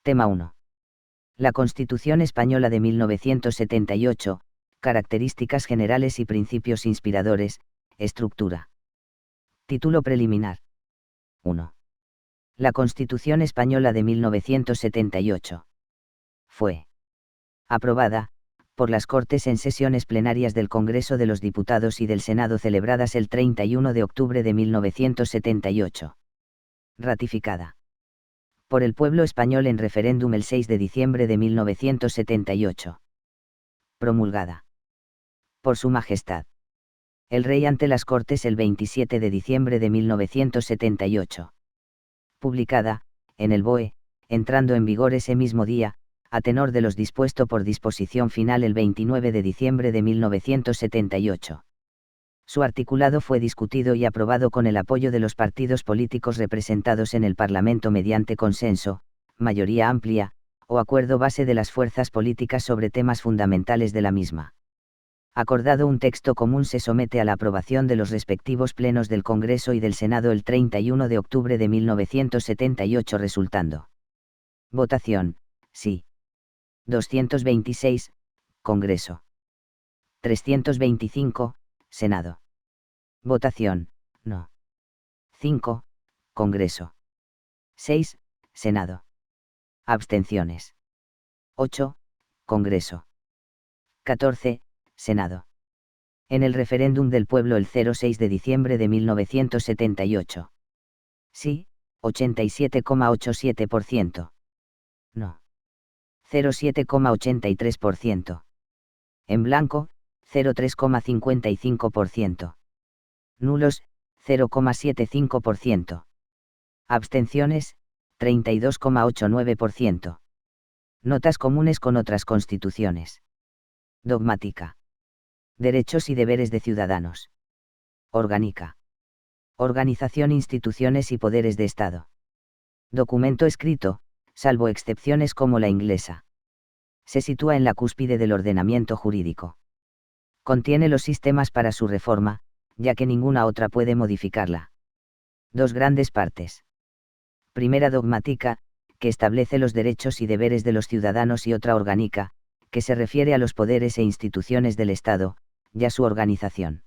Tema 1. La Constitución Española de 1978, características generales y principios inspiradores, estructura. Título preliminar. 1. La Constitución Española de 1978 fue aprobada por las Cortes en sesiones plenarias del Congreso de los Diputados y del Senado celebradas el 31 de octubre de 1978. Ratificada por el pueblo español en referéndum el 6 de diciembre de 1978. Promulgada por Su Majestad el Rey ante las Cortes el 27 de diciembre de 1978. Publicada, en el BOE, entrando en vigor ese mismo día, a tenor de los dispuesto por disposición final el 29 de diciembre de 1978. Su articulado fue discutido y aprobado con el apoyo de los partidos políticos representados en el Parlamento mediante consenso, mayoría amplia, o acuerdo base de las fuerzas políticas sobre temas fundamentales de la misma. Acordado un texto común se somete a la aprobación de los respectivos plenos del Congreso y del Senado el 31 de octubre de 1978 resultando. Votación, sí. 226, Congreso. 325, Senado. Votación, no. 5, Congreso. 6, Senado. Abstenciones. 8, Congreso. 14, Senado. En el referéndum del pueblo el 06 de diciembre de 1978. Sí, 87,87%. No. 0,7,83%. En blanco, 0,3,55%. Nulos, 0,75%. Abstenciones, 32,89%. Notas comunes con otras constituciones. Dogmática. Derechos y deberes de ciudadanos. Orgánica. Organización, instituciones y poderes de Estado. Documento escrito, salvo excepciones como la inglesa. Se sitúa en la cúspide del ordenamiento jurídico. Contiene los sistemas para su reforma, ya que ninguna otra puede modificarla. Dos grandes partes. Primera dogmática, que establece los derechos y deberes de los ciudadanos, y otra orgánica, que se refiere a los poderes e instituciones del Estado, y a su organización.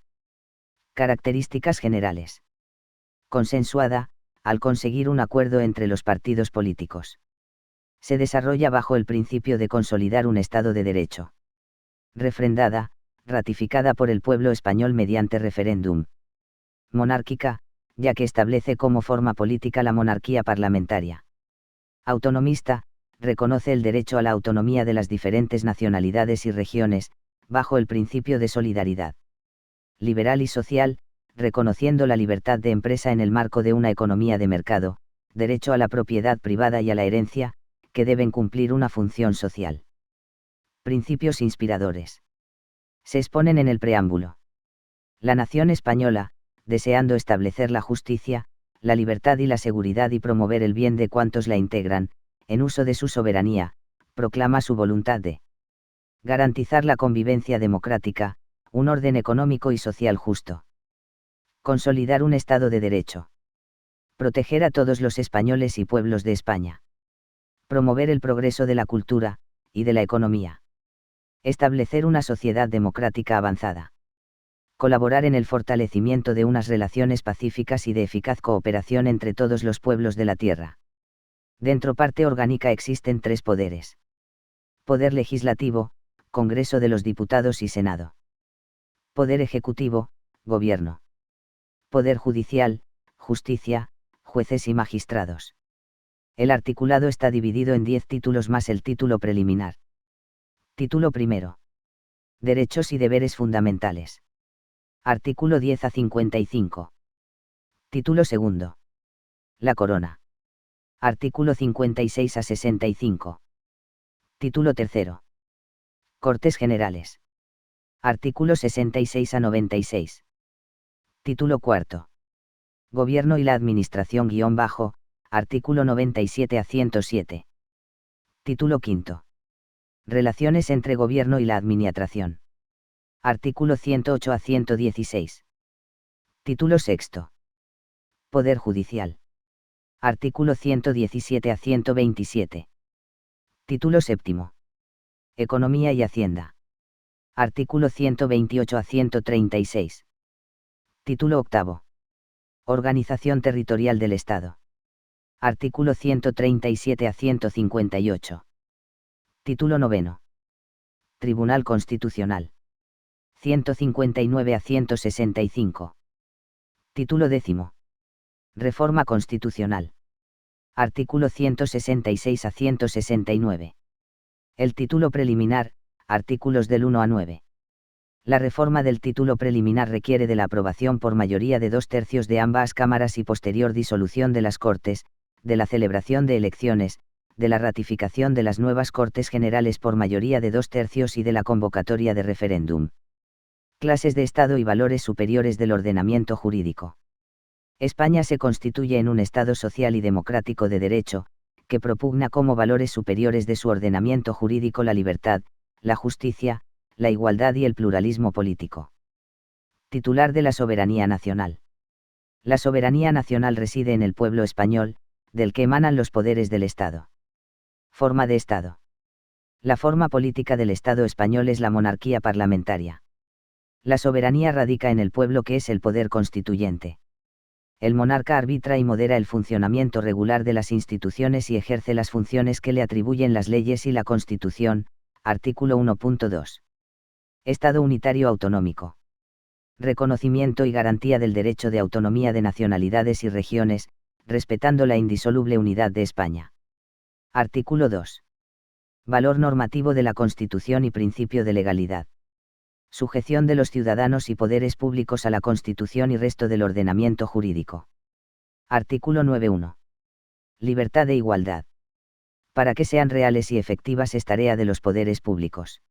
Características generales. Consensuada, al conseguir un acuerdo entre los partidos políticos. Se desarrolla bajo el principio de consolidar un Estado de Derecho. Refrendada, ratificada por el pueblo español mediante referéndum. Monárquica, ya que establece como forma política la monarquía parlamentaria. Autonomista, reconoce el derecho a la autonomía de las diferentes nacionalidades y regiones, bajo el principio de solidaridad. Liberal y social, reconociendo la libertad de empresa en el marco de una economía de mercado, derecho a la propiedad privada y a la herencia, que deben cumplir una función social. Principios inspiradores. Se exponen en el preámbulo. La nación española, deseando establecer la justicia, la libertad y la seguridad y promover el bien de cuantos la integran, en uso de su soberanía, proclama su voluntad de garantizar la convivencia democrática, un orden económico y social justo. Consolidar un Estado de Derecho. Proteger a todos los españoles y pueblos de España. Promover el progreso de la cultura, y de la economía. Establecer una sociedad democrática avanzada. Colaborar en el fortalecimiento de unas relaciones pacíficas y de eficaz cooperación entre todos los pueblos de la tierra. Dentro parte orgánica existen tres poderes. Poder legislativo, Congreso de los Diputados y Senado. Poder ejecutivo, Gobierno. Poder judicial, Justicia, jueces y magistrados. El articulado está dividido en 10 títulos más el título preliminar. Título primero. Derechos y deberes fundamentales. Artículo 10 a 55. Título segundo. La Corona. Artículo 56 a 65. Título tercero. Cortes Generales. Artículo 66 a 96. Título cuarto. Gobierno y la Administración _, artículo 97 a 107. Título quinto. Relaciones entre Gobierno y la Administración. Artículo 108 a 116. Título sexto. Poder Judicial. Artículo 117 a 127. Título séptimo. Economía y Hacienda. Artículo 128 a 136. Título octavo. Organización territorial del Estado. Artículo 137 a 158. Título noveno. Tribunal Constitucional. 159 a 165. Título décimo. Reforma Constitucional. Artículo 166 a 169. El título preliminar, artículos del 1 a 9. La reforma del título preliminar requiere de la aprobación por mayoría de 2/3 de ambas cámaras y posterior disolución de las Cortes, de la celebración de elecciones, de la ratificación de las nuevas Cortes Generales por mayoría de 2/3 y de la convocatoria de referéndum. Clases de Estado y valores superiores del ordenamiento jurídico. España se constituye en un Estado social y democrático de derecho, que propugna como valores superiores de su ordenamiento jurídico la libertad, la justicia, la igualdad y el pluralismo político. Titular de la soberanía nacional. La soberanía nacional reside en el pueblo español, del que emanan los poderes del Estado. Forma de Estado. La forma política del Estado español es la monarquía parlamentaria. La soberanía radica en el pueblo, que es el poder constituyente. El monarca arbitra y modera el funcionamiento regular de las instituciones y ejerce las funciones que le atribuyen las leyes y la Constitución, artículo 1.2. Estado unitario autonómico. Reconocimiento y garantía del derecho de autonomía de nacionalidades y regiones, respetando la indisoluble unidad de España. Artículo 2. Valor normativo de la Constitución y principio de legalidad. Sujeción de los ciudadanos y poderes públicos a la Constitución y resto del ordenamiento jurídico. Artículo 9.1. Libertad e igualdad. Para que sean reales y efectivas es tarea de los poderes públicos.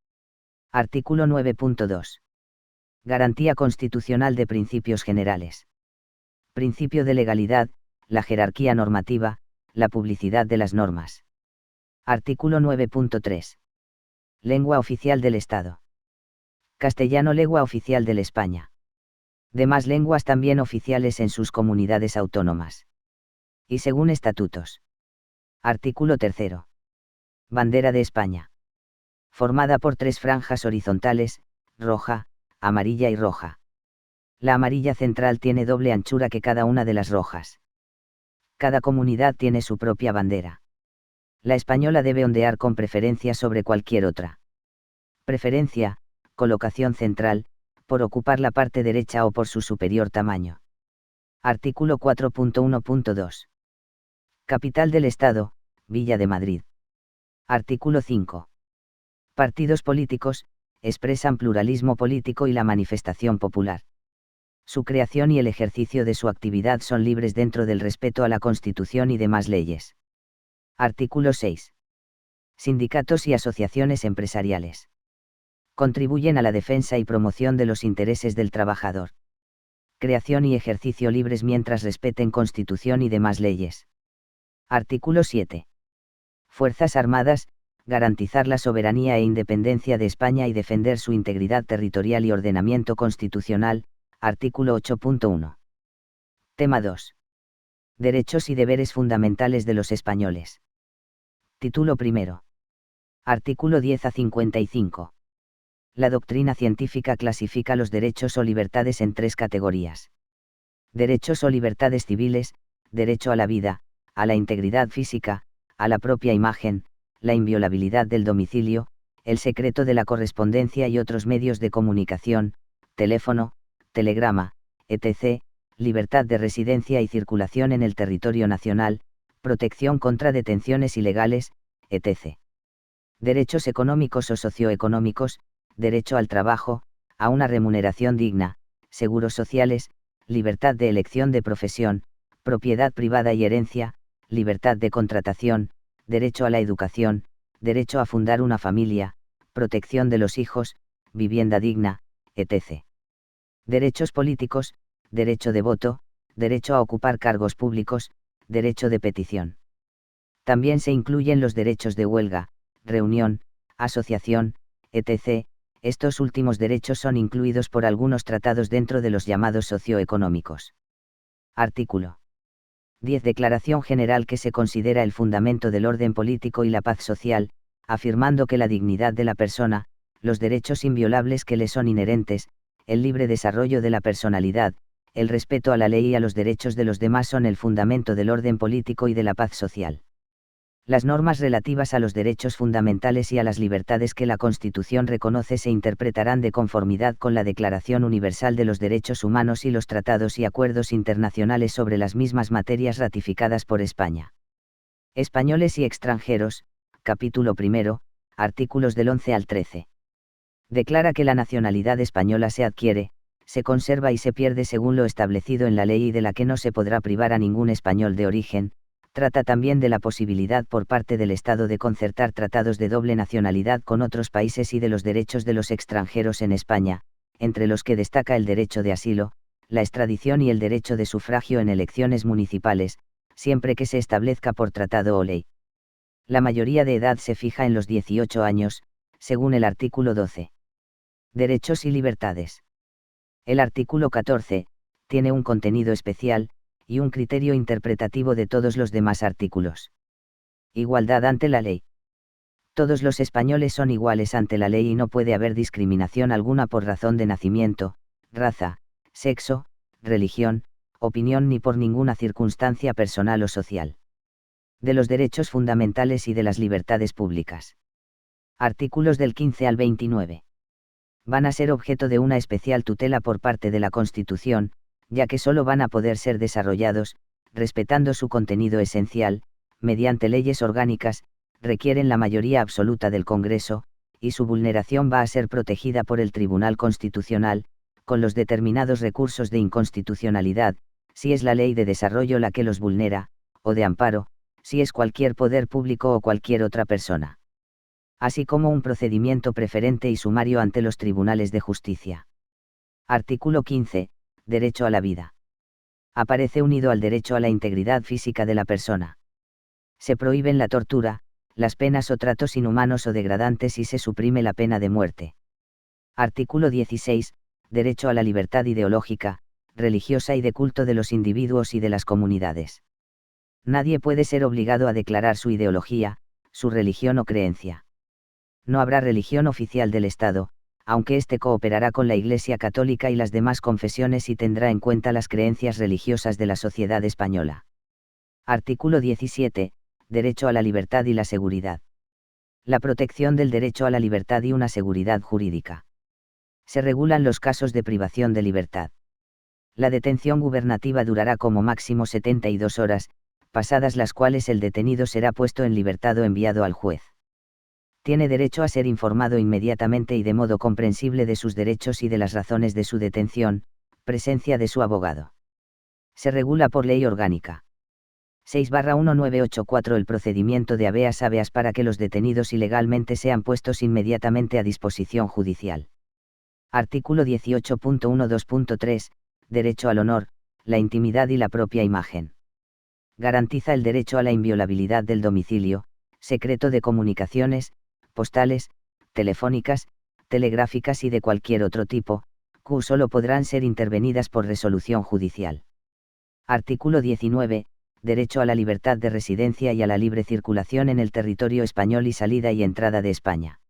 Artículo 9.2. Garantía constitucional de principios generales. Principio de legalidad, la jerarquía normativa, la publicidad de las normas. Artículo 9.3. Lengua oficial del Estado. Castellano, lengua oficial de España. Demás lenguas también oficiales en sus comunidades autónomas. Y según estatutos. Artículo 3. Bandera de España. Formada por 3 franjas horizontales, roja, amarilla y roja. La amarilla central tiene doble anchura que cada una de las rojas. Cada comunidad tiene su propia bandera. La española debe ondear con preferencia sobre cualquier otra. Preferencia, colocación central, por ocupar la parte derecha o por su superior tamaño. Artículo 4.1.2. Capital del Estado, Villa de Madrid. Artículo 5. Partidos políticos, expresan pluralismo político y la manifestación popular. Su creación y el ejercicio de su actividad son libres dentro del respeto a la Constitución y demás leyes. Artículo 6. Sindicatos y asociaciones empresariales. Contribuyen a la defensa y promoción de los intereses del trabajador. Creación y ejercicio libres mientras respeten Constitución y demás leyes. Artículo 7. Fuerzas Armadas, garantizar la soberanía e independencia de España y defender su integridad territorial y ordenamiento constitucional, artículo 8.1. Tema 2. Derechos y deberes fundamentales de los españoles. Título primero. Artículo 10 a 55. La doctrina científica clasifica los derechos o libertades en 3 categorías. Derechos o libertades civiles, derecho a la vida, a la integridad física, a la propia imagen, la inviolabilidad del domicilio, el secreto de la correspondencia y otros medios de comunicación, teléfono, telegrama, etc., libertad de residencia y circulación en el territorio nacional, protección contra detenciones ilegales, etc. Derechos económicos o socioeconómicos, derecho al trabajo, a una remuneración digna, seguros sociales, libertad de elección de profesión, propiedad privada y herencia, libertad de contratación, derecho a la educación, derecho a fundar una familia, protección de los hijos, vivienda digna, etc. Derechos políticos, derecho de voto, derecho a ocupar cargos públicos, derecho de petición. También se incluyen los derechos de huelga, reunión, asociación, etc. Estos últimos derechos son incluidos por algunos tratados dentro de los llamados socioeconómicos. Artículo 10. Declaración General que se considera el fundamento del orden político y la paz social, afirmando que la dignidad de la persona, los derechos inviolables que le son inherentes, el libre desarrollo de la personalidad, el respeto a la ley y a los derechos de los demás son el fundamento del orden político y de la paz social. Las normas relativas a los derechos fundamentales y a las libertades que la Constitución reconoce se interpretarán de conformidad con la Declaración Universal de los Derechos Humanos y los tratados y acuerdos internacionales sobre las mismas materias ratificadas por España. Españoles y extranjeros, capítulo primero, artículos del 11 al 13. Declara que la nacionalidad española se adquiere, se conserva y se pierde según lo establecido en la ley y de la que no se podrá privar a ningún español de origen. Trata también de la posibilidad por parte del Estado de concertar tratados de doble nacionalidad con otros países y de los derechos de los extranjeros en España, entre los que destaca el derecho de asilo, la extradición y el derecho de sufragio en elecciones municipales, siempre que se establezca por tratado o ley. La mayoría de edad se fija en los 18 años, según el artículo 12. Derechos y libertades. El artículo 14, tiene un contenido especial, y un criterio interpretativo de todos los demás artículos. Igualdad ante la ley. Todos los españoles son iguales ante la ley y no puede haber discriminación alguna por razón de nacimiento, raza, sexo, religión, opinión ni por ninguna circunstancia personal o social. De los derechos fundamentales y de las libertades públicas. Artículos del 15 al 29. Van a ser objeto de una especial tutela por parte de la Constitución, ya que solo van a poder ser desarrollados, respetando su contenido esencial, mediante leyes orgánicas, requieren la mayoría absoluta del Congreso, y su vulneración va a ser protegida por el Tribunal Constitucional, con los determinados recursos de inconstitucionalidad, si es la ley de desarrollo la que los vulnera, o de amparo, si es cualquier poder público o cualquier otra persona. Así como un procedimiento preferente y sumario ante los tribunales de justicia. Artículo 15. Derecho a la vida. Aparece unido al derecho a la integridad física de la persona. Se prohíben la tortura, las penas o tratos inhumanos o degradantes y se suprime la pena de muerte. Artículo 16. Derecho a la libertad ideológica, religiosa y de culto de los individuos y de las comunidades. Nadie puede ser obligado a declarar su ideología, su religión o creencia. No habrá religión oficial del Estado, aunque éste cooperará con la Iglesia Católica y las demás confesiones y tendrá en cuenta las creencias religiosas de la sociedad española. Artículo 17. Derecho a la libertad y la seguridad. La protección del derecho a la libertad y una seguridad jurídica. Se regulan los casos de privación de libertad. La detención gubernativa durará como máximo 72 horas, pasadas las cuales el detenido será puesto en libertad o enviado al juez. Tiene derecho a ser informado inmediatamente y de modo comprensible de sus derechos y de las razones de su detención, presencia de su abogado. Se regula por ley orgánica. 6/1984 El procedimiento de habeas habeas para que los detenidos ilegalmente sean puestos inmediatamente a disposición judicial. Artículo 18.12.3, Derecho al honor, la intimidad y la propia imagen. Garantiza el derecho a la inviolabilidad del domicilio, secreto de comunicaciones, postales, telefónicas, telegráficas y de cualquier otro tipo, que solo podrán ser intervenidas por resolución judicial. Artículo 19. Derecho a la libertad de residencia y a la libre circulación en el territorio español y salida y entrada de España.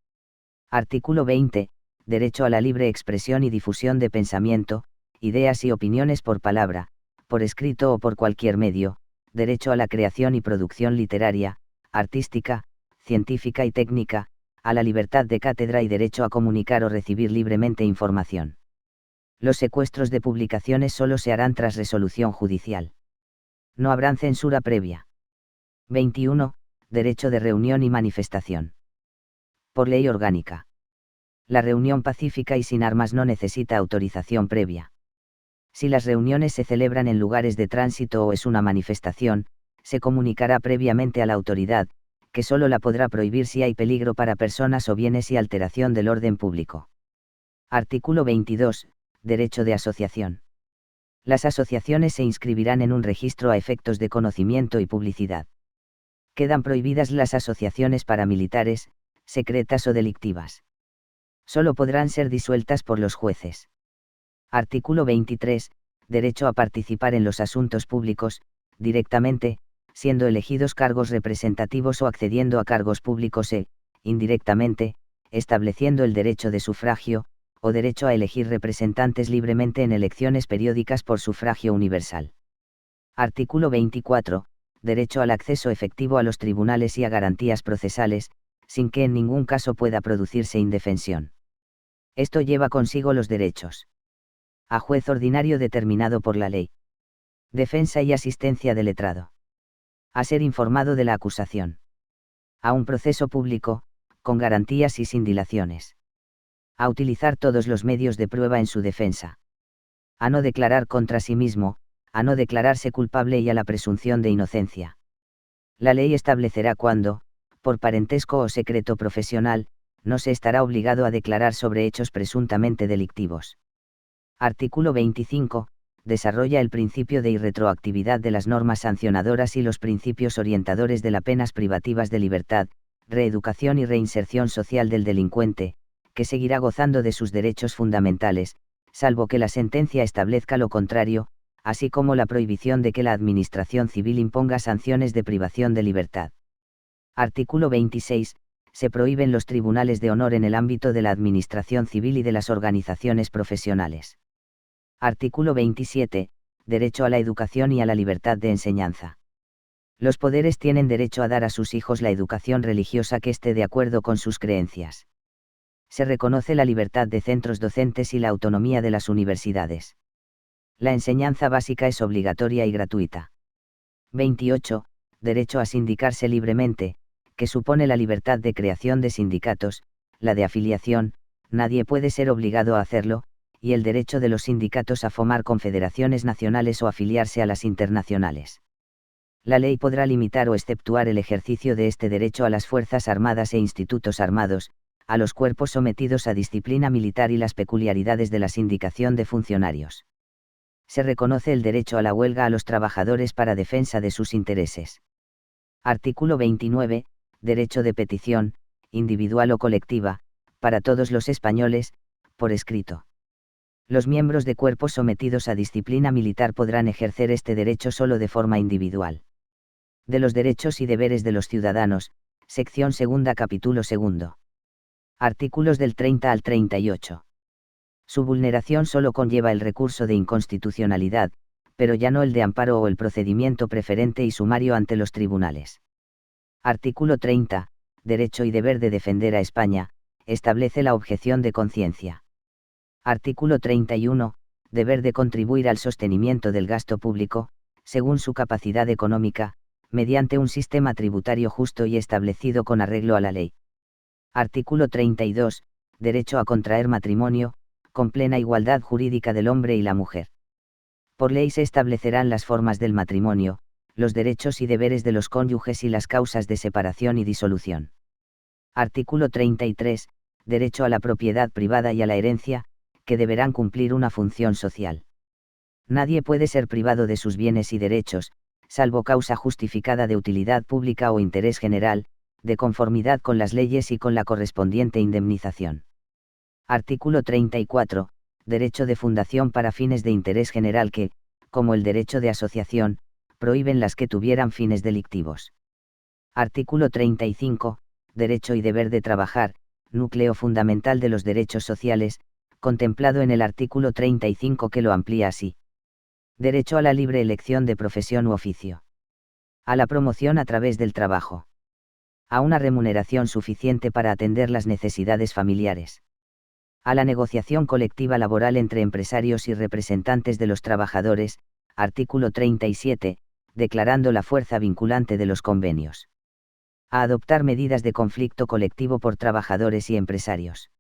Artículo 20. Derecho a la libre expresión y difusión de pensamiento, ideas y opiniones por palabra, por escrito o por cualquier medio, derecho a la creación y producción literaria, artística, científica y técnica, a la libertad de cátedra y derecho a comunicar o recibir libremente información. Los secuestros de publicaciones solo se harán tras resolución judicial. No habrán censura previa. 21. Derecho de reunión y manifestación. Por ley orgánica. La reunión pacífica y sin armas no necesita autorización previa. Si las reuniones se celebran en lugares de tránsito o es una manifestación, se comunicará previamente a la autoridad, que solo la podrá prohibir si hay peligro para personas o bienes y alteración del orden público. Artículo 22. Derecho de asociación. Las asociaciones se inscribirán en un registro a efectos de conocimiento y publicidad. Quedan prohibidas las asociaciones paramilitares, secretas o delictivas. Solo podrán ser disueltas por los jueces. Artículo 23. Derecho a participar en los asuntos públicos, directamente, siendo elegidos cargos representativos o accediendo a cargos públicos indirectamente, estableciendo el derecho de sufragio, o derecho a elegir representantes libremente en elecciones periódicas por sufragio universal. Artículo 24. Derecho al acceso efectivo a los tribunales y a garantías procesales, sin que en ningún caso pueda producirse indefensión. Esto lleva consigo los derechos a juez ordinario determinado por la ley, defensa y asistencia del letrado, a ser informado de la acusación, a un proceso público, con garantías y sin dilaciones, a utilizar todos los medios de prueba en su defensa, a no declarar contra sí mismo, a no declararse culpable y a la presunción de inocencia. La ley establecerá cuándo, por parentesco o secreto profesional, no se estará obligado a declarar sobre hechos presuntamente delictivos. Artículo 25. Desarrolla el principio de irretroactividad de las normas sancionadoras y los principios orientadores de las penas privativas de libertad, reeducación y reinserción social del delincuente, que seguirá gozando de sus derechos fundamentales, salvo que la sentencia establezca lo contrario, así como la prohibición de que la Administración civil imponga sanciones de privación de libertad. Artículo 26. Se prohíben los tribunales de honor en el ámbito de la Administración civil y de las organizaciones profesionales. Artículo 27. Derecho a la educación y a la libertad de enseñanza. Los poderes tienen derecho a dar a sus hijos la educación religiosa que esté de acuerdo con sus creencias. Se reconoce la libertad de centros docentes y la autonomía de las universidades. La enseñanza básica es obligatoria y gratuita. 28. Derecho a sindicarse libremente, que supone la libertad de creación de sindicatos, la de afiliación, nadie puede ser obligado a hacerlo, y el derecho de los sindicatos a formar confederaciones nacionales o afiliarse a las internacionales. La ley podrá limitar o exceptuar el ejercicio de este derecho a las Fuerzas Armadas e institutos armados, a los cuerpos sometidos a disciplina militar y las peculiaridades de la sindicación de funcionarios. Se reconoce el derecho a la huelga a los trabajadores para defensa de sus intereses. Artículo 29. Derecho de petición, individual o colectiva, para todos los españoles, por escrito. Los miembros de cuerpos sometidos a disciplina militar podrán ejercer este derecho solo de forma individual. De los derechos y deberes de los ciudadanos, sección segunda capítulo segundo. Artículos del 30 al 38. Su vulneración solo conlleva el recurso de inconstitucionalidad, pero ya no el de amparo o el procedimiento preferente y sumario ante los tribunales. Artículo 30. Derecho y deber de defender a España, establece la objeción de conciencia. Artículo 31. Deber de contribuir al sostenimiento del gasto público, según su capacidad económica, mediante un sistema tributario justo y establecido con arreglo a la ley. Artículo 32. Derecho a contraer matrimonio, con plena igualdad jurídica del hombre y la mujer. Por ley se establecerán las formas del matrimonio, los derechos y deberes de los cónyuges y las causas de separación y disolución. Artículo 33. Derecho a la propiedad privada y a la herencia, que deberán cumplir una función social. Nadie puede ser privado de sus bienes y derechos, salvo causa justificada de utilidad pública o interés general, de conformidad con las leyes y con la correspondiente indemnización. Artículo 34. Derecho de fundación para fines de interés general que, como el derecho de asociación, prohíben las que tuvieran fines delictivos. Artículo 35. Derecho y deber de trabajar, núcleo fundamental de los derechos sociales, contemplado en el artículo 35 que lo amplía así. Derecho a la libre elección de profesión u oficio. A la promoción a través del trabajo. A una remuneración suficiente para atender las necesidades familiares. A la negociación colectiva laboral entre empresarios y representantes de los trabajadores, artículo 37, declarando la fuerza vinculante de los convenios. A adoptar medidas de conflicto colectivo por trabajadores y empresarios.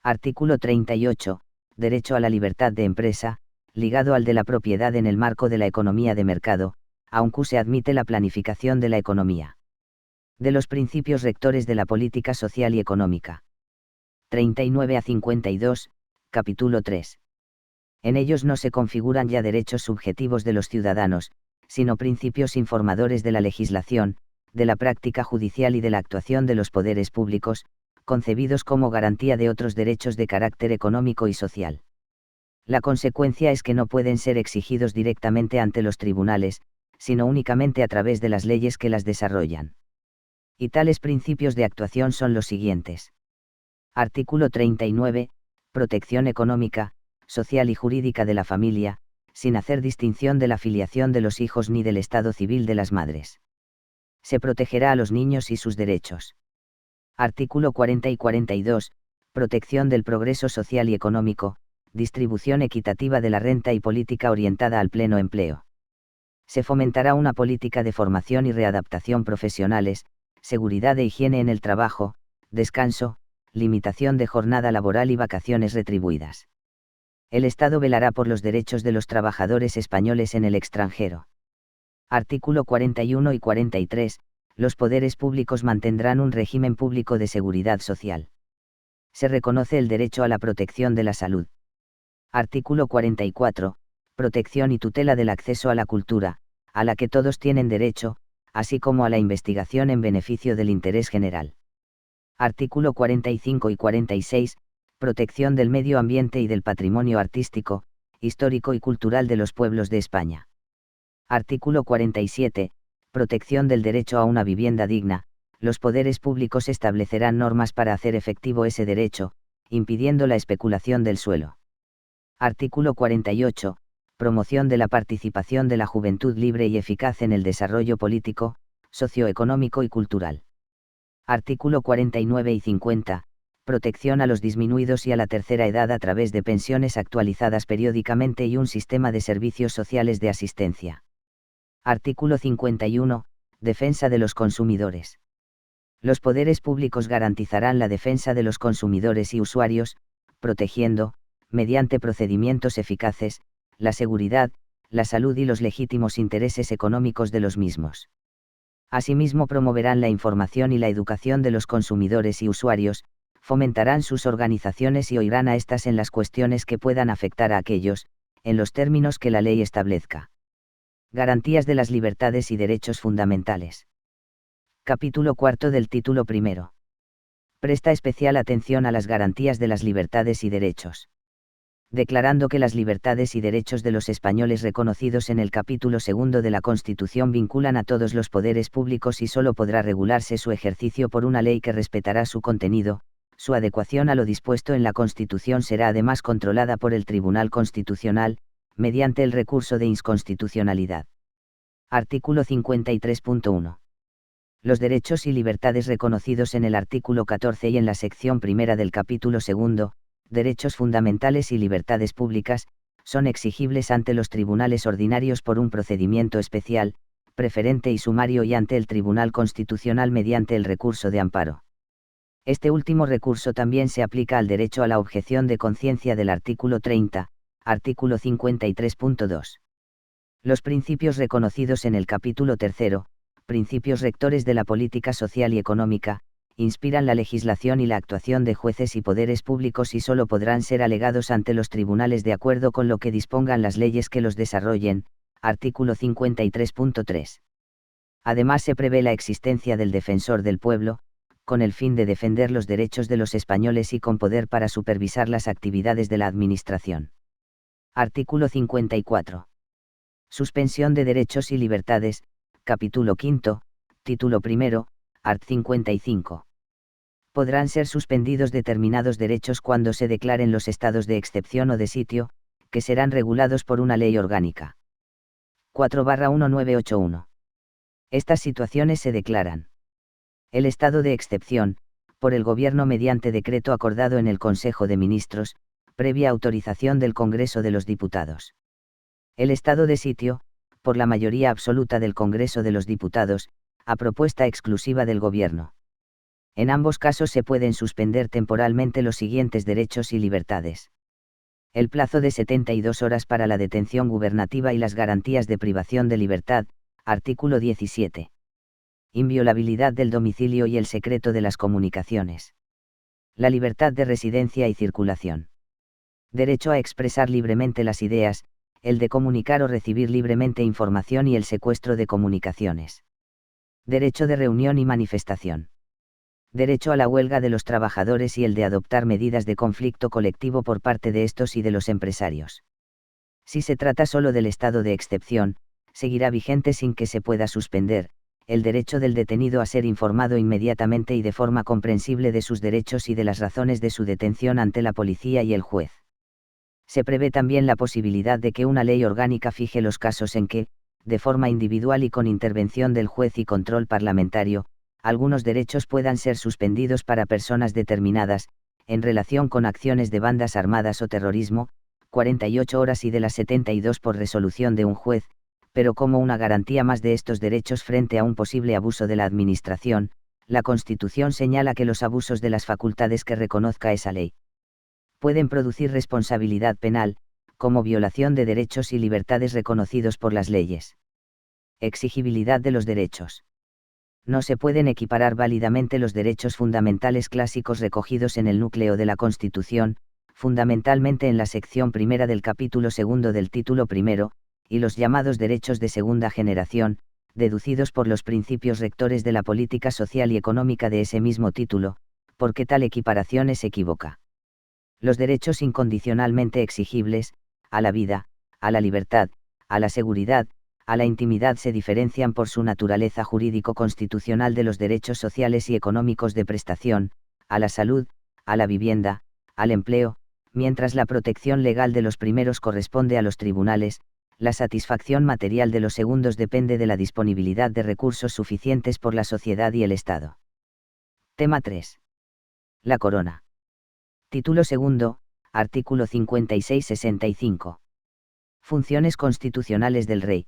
Artículo 38, derecho a la libertad de empresa, ligado al de la propiedad en el marco de la economía de mercado, aunque se admite la planificación de la economía. De los principios rectores de la política social y económica. 39 a 52, capítulo 3. En ellos no se configuran ya derechos subjetivos de los ciudadanos, sino principios informadores de la legislación, de la práctica judicial y de la actuación de los poderes públicos, concebidos como garantía de otros derechos de carácter económico y social. La consecuencia es que no pueden ser exigidos directamente ante los tribunales, sino únicamente a través de las leyes que las desarrollan. Y tales principios de actuación son los siguientes. Artículo 39. Protección económica, social y jurídica de la familia, sin hacer distinción de la filiación de los hijos ni del estado civil de las madres. Se protegerá a los niños y sus derechos. Artículo 40 y 42. Protección del progreso social y económico, distribución equitativa de la renta y política orientada al pleno empleo. Se fomentará una política de formación y readaptación profesionales, seguridad e higiene en el trabajo, descanso, limitación de jornada laboral y vacaciones retribuidas. El Estado velará por los derechos de los trabajadores españoles en el extranjero. Artículo 41 y 43. Los poderes públicos mantendrán un régimen público de seguridad social. Se reconoce el derecho a la protección de la salud. Artículo 44. Protección y tutela del acceso a la cultura, a la que todos tienen derecho, así como a la investigación en beneficio del interés general. Artículo 45 y 46. Protección del medio ambiente y del patrimonio artístico, histórico y cultural de los pueblos de España. Artículo 47. Protección del derecho a una vivienda digna. Los poderes públicos establecerán normas para hacer efectivo ese derecho, impidiendo la especulación del suelo. Artículo 48. Promoción de la participación de la juventud libre y eficaz en el desarrollo político, socioeconómico y cultural. Artículo 49 y 50. Protección a los disminuidos y a la tercera edad a través de pensiones actualizadas periódicamente y un sistema de servicios sociales de asistencia. Artículo 51. Defensa de los consumidores. Los poderes públicos garantizarán la defensa de los consumidores y usuarios, protegiendo, mediante procedimientos eficaces, la seguridad, la salud y los legítimos intereses económicos de los mismos. Asimismo promoverán la información y la educación de los consumidores y usuarios, fomentarán sus organizaciones y oirán a estas en las cuestiones que puedan afectar a aquellos, en los términos que la ley establezca. Garantías de las libertades y derechos fundamentales. Capítulo cuarto del título primero. Presta especial atención a las garantías de las libertades y derechos. Declarando que las libertades y derechos de los españoles reconocidos en el capítulo segundo de la Constitución vinculan a todos los poderes públicos y sólo podrá regularse su ejercicio por una ley que respetará su contenido, su adecuación a lo dispuesto en la Constitución será además controlada por el Tribunal Constitucional, mediante el recurso de inconstitucionalidad. Artículo 53.1. Los derechos y libertades reconocidos en el artículo 14 y en la sección primera del capítulo segundo, derechos fundamentales y libertades públicas, son exigibles ante los tribunales ordinarios por un procedimiento especial, preferente y sumario y ante el Tribunal Constitucional mediante el recurso de amparo. Este último recurso también se aplica al derecho a la objeción de conciencia del artículo 30, artículo 53.2. Los principios reconocidos en el capítulo tercero, principios rectores de la política social y económica, inspiran la legislación y la actuación de jueces y poderes públicos y sólo podrán ser alegados ante los tribunales de acuerdo con lo que dispongan las leyes que los desarrollen, artículo 53.3. Además se prevé la existencia del defensor del pueblo, con el fin de defender los derechos de los españoles y con poder para supervisar las actividades de la Administración. Artículo 54. Suspensión de derechos y libertades, capítulo quinto, título primero, art. 55. Podrán ser suspendidos determinados derechos cuando se declaren los estados de excepción o de sitio, que serán regulados por una ley orgánica. 4/1981. Estas situaciones se declaran: el estado de excepción, por el Gobierno mediante decreto acordado en el Consejo de Ministros, previa autorización del Congreso de los Diputados. El estado de sitio, por la mayoría absoluta del Congreso de los Diputados, a propuesta exclusiva del Gobierno. En ambos casos se pueden suspender temporalmente los siguientes derechos y libertades: el plazo de 72 horas para la detención gubernativa y las garantías de privación de libertad, artículo 17. Inviolabilidad del domicilio y el secreto de las comunicaciones. La libertad de residencia y circulación. Derecho a expresar libremente las ideas, el de comunicar o recibir libremente información y el secuestro de comunicaciones. Derecho de reunión y manifestación. Derecho a la huelga de los trabajadores y el de adoptar medidas de conflicto colectivo por parte de estos y de los empresarios. Si se trata solo del estado de excepción, seguirá vigente sin que se pueda suspender, el derecho del detenido a ser informado inmediatamente y de forma comprensible de sus derechos y de las razones de su detención ante la policía y el juez. Se prevé también la posibilidad de que una ley orgánica fije los casos en que, de forma individual y con intervención del juez y control parlamentario, algunos derechos puedan ser suspendidos para personas determinadas, en relación con acciones de bandas armadas o terrorismo, 48 horas y de las 72 por resolución de un juez, pero como una garantía más de estos derechos frente a un posible abuso de la Administración, la Constitución señala que los abusos de las facultades que reconozca esa ley pueden producir responsabilidad penal, como violación de derechos y libertades reconocidos por las leyes. Exigibilidad de los derechos. No se pueden equiparar válidamente los derechos fundamentales clásicos recogidos en el núcleo de la Constitución, fundamentalmente en la sección primera del capítulo segundo del título primero, y los llamados derechos de segunda generación, deducidos por los principios rectores de la política social y económica de ese mismo título, porque tal equiparación es equívoca. Los derechos incondicionalmente exigibles, a la vida, a la libertad, a la seguridad, a la intimidad se diferencian por su naturaleza jurídico-constitucional de los derechos sociales y económicos de prestación, a la salud, a la vivienda, al empleo, mientras la protección legal de los primeros corresponde a los tribunales, la satisfacción material de los segundos depende de la disponibilidad de recursos suficientes por la sociedad y el Estado. Tema 3. La Corona. Título segundo, artículo 56-65. Funciones constitucionales del Rey.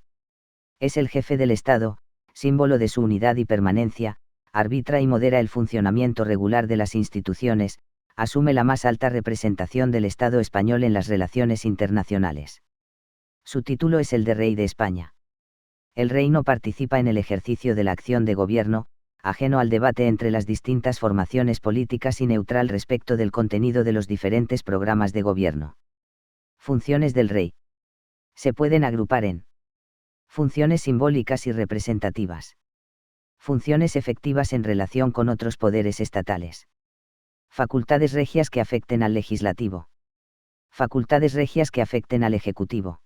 Es el jefe del Estado, símbolo de su unidad y permanencia, arbitra y modera el funcionamiento regular de las instituciones, asume la más alta representación del Estado español en las relaciones internacionales. Su título es el de Rey de España. El Rey no participa en el ejercicio de la acción de gobierno, ajeno al debate entre las distintas formaciones políticas y neutral respecto del contenido de los diferentes programas de gobierno. Funciones del Rey. Se pueden agrupar en funciones simbólicas y representativas. Funciones efectivas en relación con otros poderes estatales. Facultades regias que afecten al legislativo. Facultades regias que afecten al ejecutivo.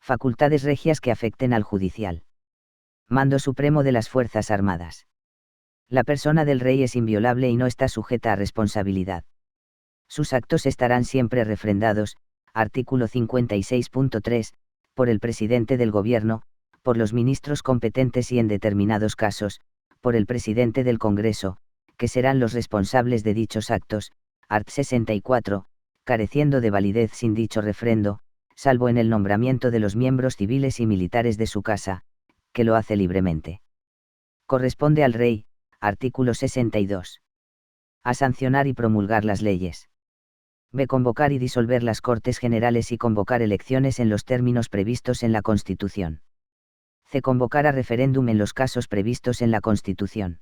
Facultades regias que afecten al judicial. Mando supremo de las Fuerzas Armadas. La persona del Rey es inviolable y no está sujeta a responsabilidad. Sus actos estarán siempre refrendados, artículo 56.3, por el presidente del Gobierno, por los ministros competentes y en determinados casos, por el presidente del Congreso, que serán los responsables de dichos actos, art. 64, careciendo de validez sin dicho refrendo, salvo en el nombramiento de los miembros civiles y militares de su casa, que lo hace libremente. Corresponde al Rey, artículo 62. A sancionar y promulgar las leyes. B. Convocar y disolver las Cortes Generales y convocar elecciones en los términos previstos en la Constitución. C. Convocar a referéndum en los casos previstos en la Constitución.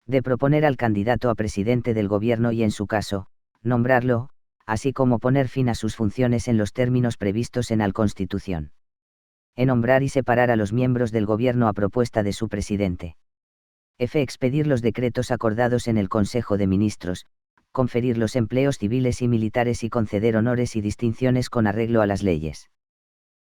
D. Proponer al candidato a presidente del Gobierno y en su caso, nombrarlo, así como poner fin a sus funciones en los términos previstos en la Constitución. E. Nombrar y separar a los miembros del Gobierno a propuesta de su presidente. F. Expedir los decretos acordados en el Consejo de Ministros, conferir los empleos civiles y militares y conceder honores y distinciones con arreglo a las leyes.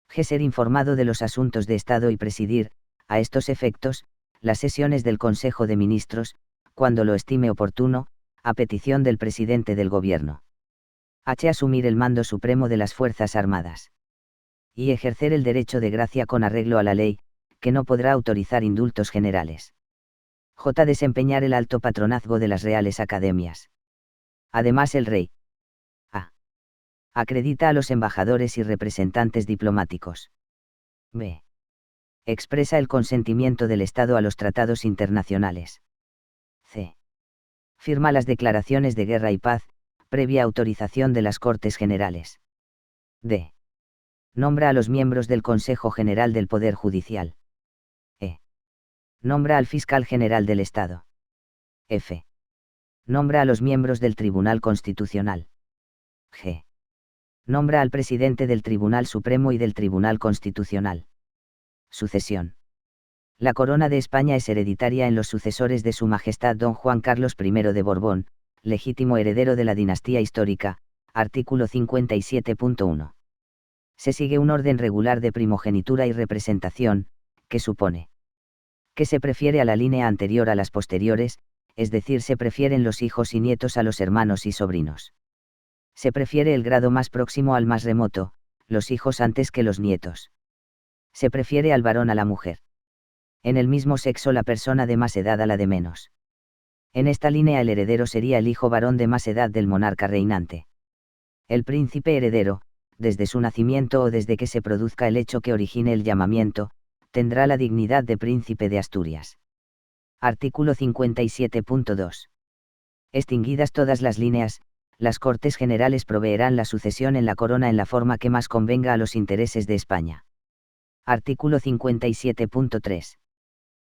G. Ser informado de los asuntos de Estado y presidir, a estos efectos, las sesiones del Consejo de Ministros, cuando lo estime oportuno, a petición del presidente del Gobierno. H. Asumir el mando supremo de las Fuerzas Armadas. Y ejercer el derecho de gracia con arreglo a la ley, que no podrá autorizar indultos generales. J. Desempeñar el alto patronazgo de las Reales Academias. Además el Rey a. Acredita a los embajadores y representantes diplomáticos. B. Expresa el consentimiento del Estado a los tratados internacionales. C. Firma las declaraciones de guerra y paz, previa autorización de las Cortes Generales. D. Nombra a los miembros del Consejo General del Poder Judicial. E. Nombra al Fiscal General del Estado. F. Nombra a los miembros del Tribunal Constitucional. G. Nombra al presidente del Tribunal Supremo y del Tribunal Constitucional. Sucesión. La corona de España es hereditaria en los sucesores de Su Majestad Don Juan Carlos I de Borbón, legítimo heredero de la dinastía histórica, artículo 57.1. Se sigue un orden regular de primogenitura y representación, que supone que se prefiere a la línea anterior a las posteriores, es decir, se prefieren los hijos y nietos a los hermanos y sobrinos. Se prefiere el grado más próximo al más remoto, los hijos antes que los nietos. Se prefiere al varón a la mujer. En el mismo sexo la persona de más edad a la de menos. En esta línea el heredero sería el hijo varón de más edad del monarca reinante. El príncipe heredero, desde su nacimiento o desde que se produzca el hecho que origine el llamamiento, tendrá la dignidad de príncipe de Asturias. Artículo 57.2. Extinguidas todas las líneas, las Cortes Generales proveerán la sucesión en la corona en la forma que más convenga a los intereses de España. Artículo 57.3.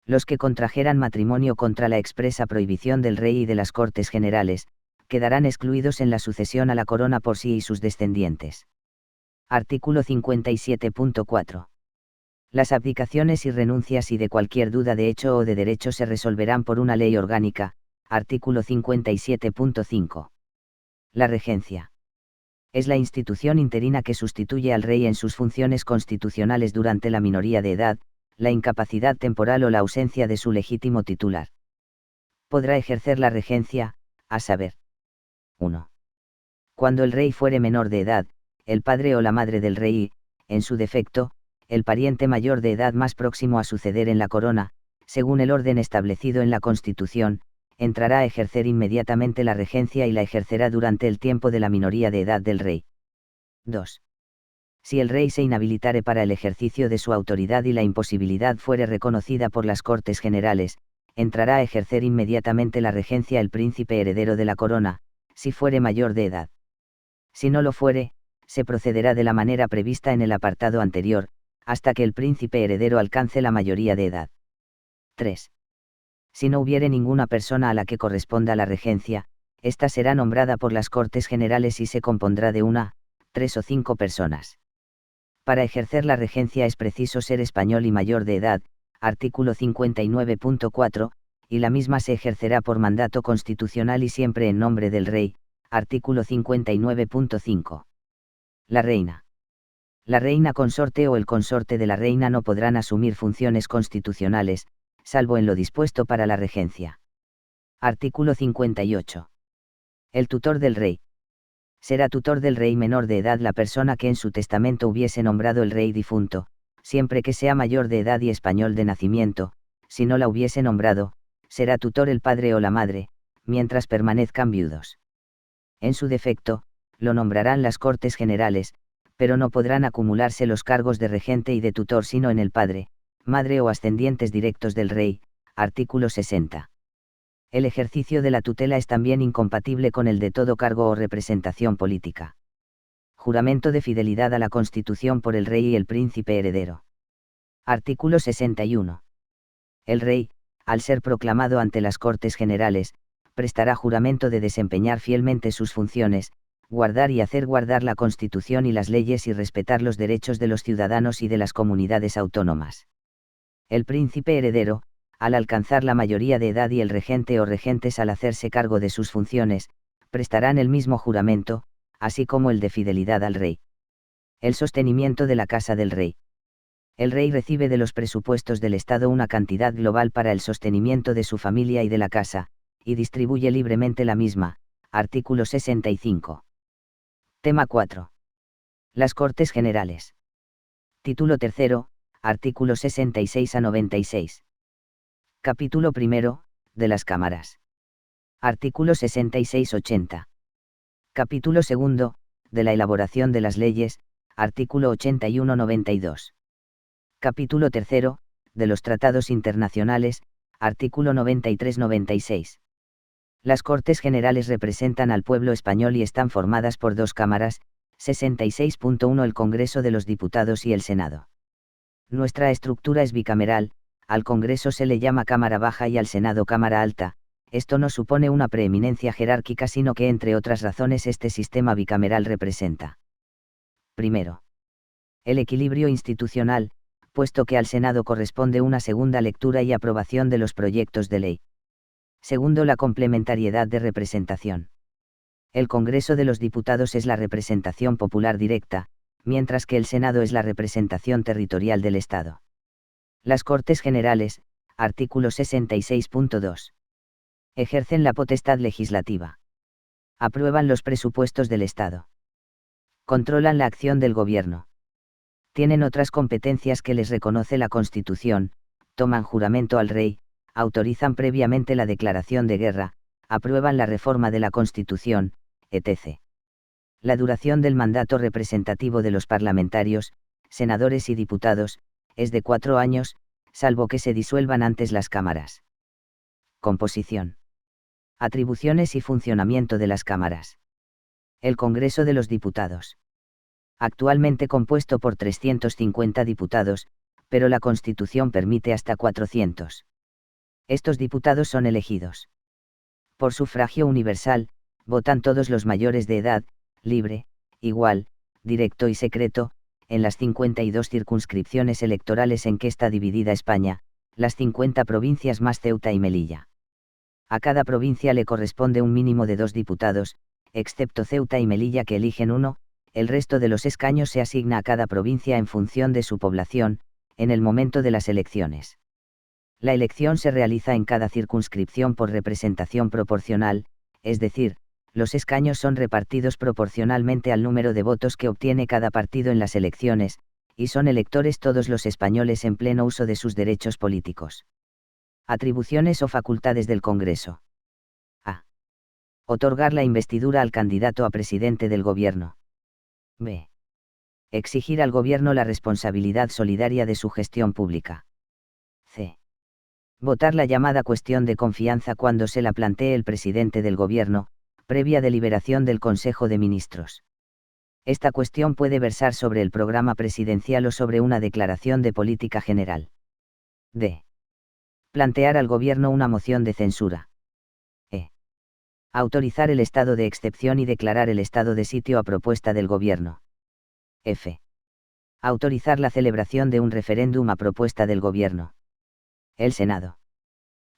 Los que contrajeran matrimonio contra la expresa prohibición del rey y de las Cortes Generales, quedarán excluidos en la sucesión a la corona por sí y sus descendientes. Artículo 57.4. Las abdicaciones y renuncias y de cualquier duda de hecho o de derecho se resolverán por una ley orgánica. Artículo 57.5. La regencia. Es la institución interina que sustituye al rey en sus funciones constitucionales durante la minoría de edad, la incapacidad temporal o la ausencia de su legítimo titular. Podrá ejercer la regencia, a saber. 1. Cuando el rey fuere menor de edad, el padre o la madre del rey y, en su defecto, el pariente mayor de edad más próximo a suceder en la corona, según el orden establecido en la Constitución, entrará a ejercer inmediatamente la regencia y la ejercerá durante el tiempo de la minoría de edad del rey. 2. Si el rey se inhabilitare para el ejercicio de su autoridad y la imposibilidad fuere reconocida por las Cortes Generales, entrará a ejercer inmediatamente la regencia el príncipe heredero de la corona, si fuere mayor de edad. Si no lo fuere, se procederá de la manera prevista en el apartado anterior, hasta que el príncipe heredero alcance la mayoría de edad. 3. Si no hubiere ninguna persona a la que corresponda la regencia, ésta será nombrada por las Cortes Generales y se compondrá de 1, 3 o 5 personas. Para ejercer la regencia es preciso ser español y mayor de edad, artículo 59.4, y la misma se ejercerá por mandato constitucional y siempre en nombre del rey, artículo 59.5. La reina. La reina consorte o el consorte de la reina no podrán asumir funciones constitucionales, salvo en lo dispuesto para la regencia. Artículo 58. El tutor del rey. Será tutor del rey menor de edad la persona que en su testamento hubiese nombrado el rey difunto, siempre que sea mayor de edad y español de nacimiento. Si no la hubiese nombrado, será tutor el padre o la madre, mientras permanezcan viudos. En su defecto, lo nombrarán las Cortes Generales, pero no podrán acumularse los cargos de regente y de tutor sino en el padre, madre o ascendientes directos del rey. Artículo 60. El ejercicio de la tutela es también incompatible con el de todo cargo o representación política. Juramento de fidelidad a la Constitución por el rey y el príncipe heredero. Artículo 61. El rey, al ser proclamado ante las Cortes Generales, prestará juramento de desempeñar fielmente sus funciones, guardar y hacer guardar la Constitución y las leyes y respetar los derechos de los ciudadanos y de las comunidades autónomas. El príncipe heredero, al alcanzar la mayoría de edad y el regente o regentes al hacerse cargo de sus funciones, prestarán el mismo juramento, así como el de fidelidad al rey. El sostenimiento de la casa del rey. El rey recibe de los presupuestos del Estado una cantidad global para el sostenimiento de su familia y de la casa, y distribuye libremente la misma. Artículo 65. Tema 4. Las Cortes Generales. Título 3, artículos 66 a 96. Capítulo 1, de las Cámaras. Artículo 66-80. Capítulo 2, de la elaboración de las leyes, artículo 81-92. Capítulo 3, de los tratados internacionales, artículo 93-96. Las Cortes Generales representan al pueblo español y están formadas por dos cámaras, 66.1 el Congreso de los Diputados y el Senado. Nuestra estructura es bicameral, al Congreso se le llama Cámara Baja y al Senado Cámara Alta. Esto no supone una preeminencia jerárquica sino que entre otras razones este sistema bicameral representa. Primero, el equilibrio institucional, puesto que al Senado corresponde una segunda lectura y aprobación de los proyectos de ley. Segundo, la complementariedad de representación. El Congreso de los Diputados es la representación popular directa, mientras que el Senado es la representación territorial del Estado. Las Cortes Generales, Artículo 66.2. Ejercen la potestad legislativa. Aprueban los presupuestos del Estado. Controlan la acción del Gobierno. Tienen otras competencias que les reconoce la Constitución, toman juramento al Rey, autorizan previamente la declaración de guerra, aprueban la reforma de la Constitución, etc. La duración del mandato representativo de los parlamentarios, senadores y diputados, es de 4 años, salvo que se disuelvan antes las cámaras. Composición. Atribuciones y funcionamiento de las cámaras. El Congreso de los Diputados. Actualmente compuesto por 350 diputados, pero la Constitución permite hasta 400. Estos diputados son elegidos por sufragio universal, votan todos los mayores de edad, libre, igual, directo y secreto, en las 52 circunscripciones electorales en que está dividida España, las 50 provincias más Ceuta y Melilla. A cada provincia le corresponde un mínimo de 2 diputados, excepto Ceuta y Melilla que eligen uno, el resto de los escaños se asigna a cada provincia en función de su población, en el momento de las elecciones. La elección se realiza en cada circunscripción por representación proporcional, es decir, los escaños son repartidos proporcionalmente al número de votos que obtiene cada partido en las elecciones, y son electores todos los españoles en pleno uso de sus derechos políticos. Atribuciones o facultades del Congreso. A. Otorgar la investidura al candidato a presidente del Gobierno. B. Exigir al Gobierno la responsabilidad solidaria de su gestión pública. C. Votar la llamada cuestión de confianza cuando se la plantee el presidente del Gobierno, previa deliberación del Consejo de Ministros. Esta cuestión puede versar sobre el programa presidencial o sobre una declaración de política general. D. Plantear al Gobierno una moción de censura. E. Autorizar el estado de excepción y declarar el estado de sitio a propuesta del Gobierno. F. Autorizar la celebración de un referéndum a propuesta del Gobierno. El Senado.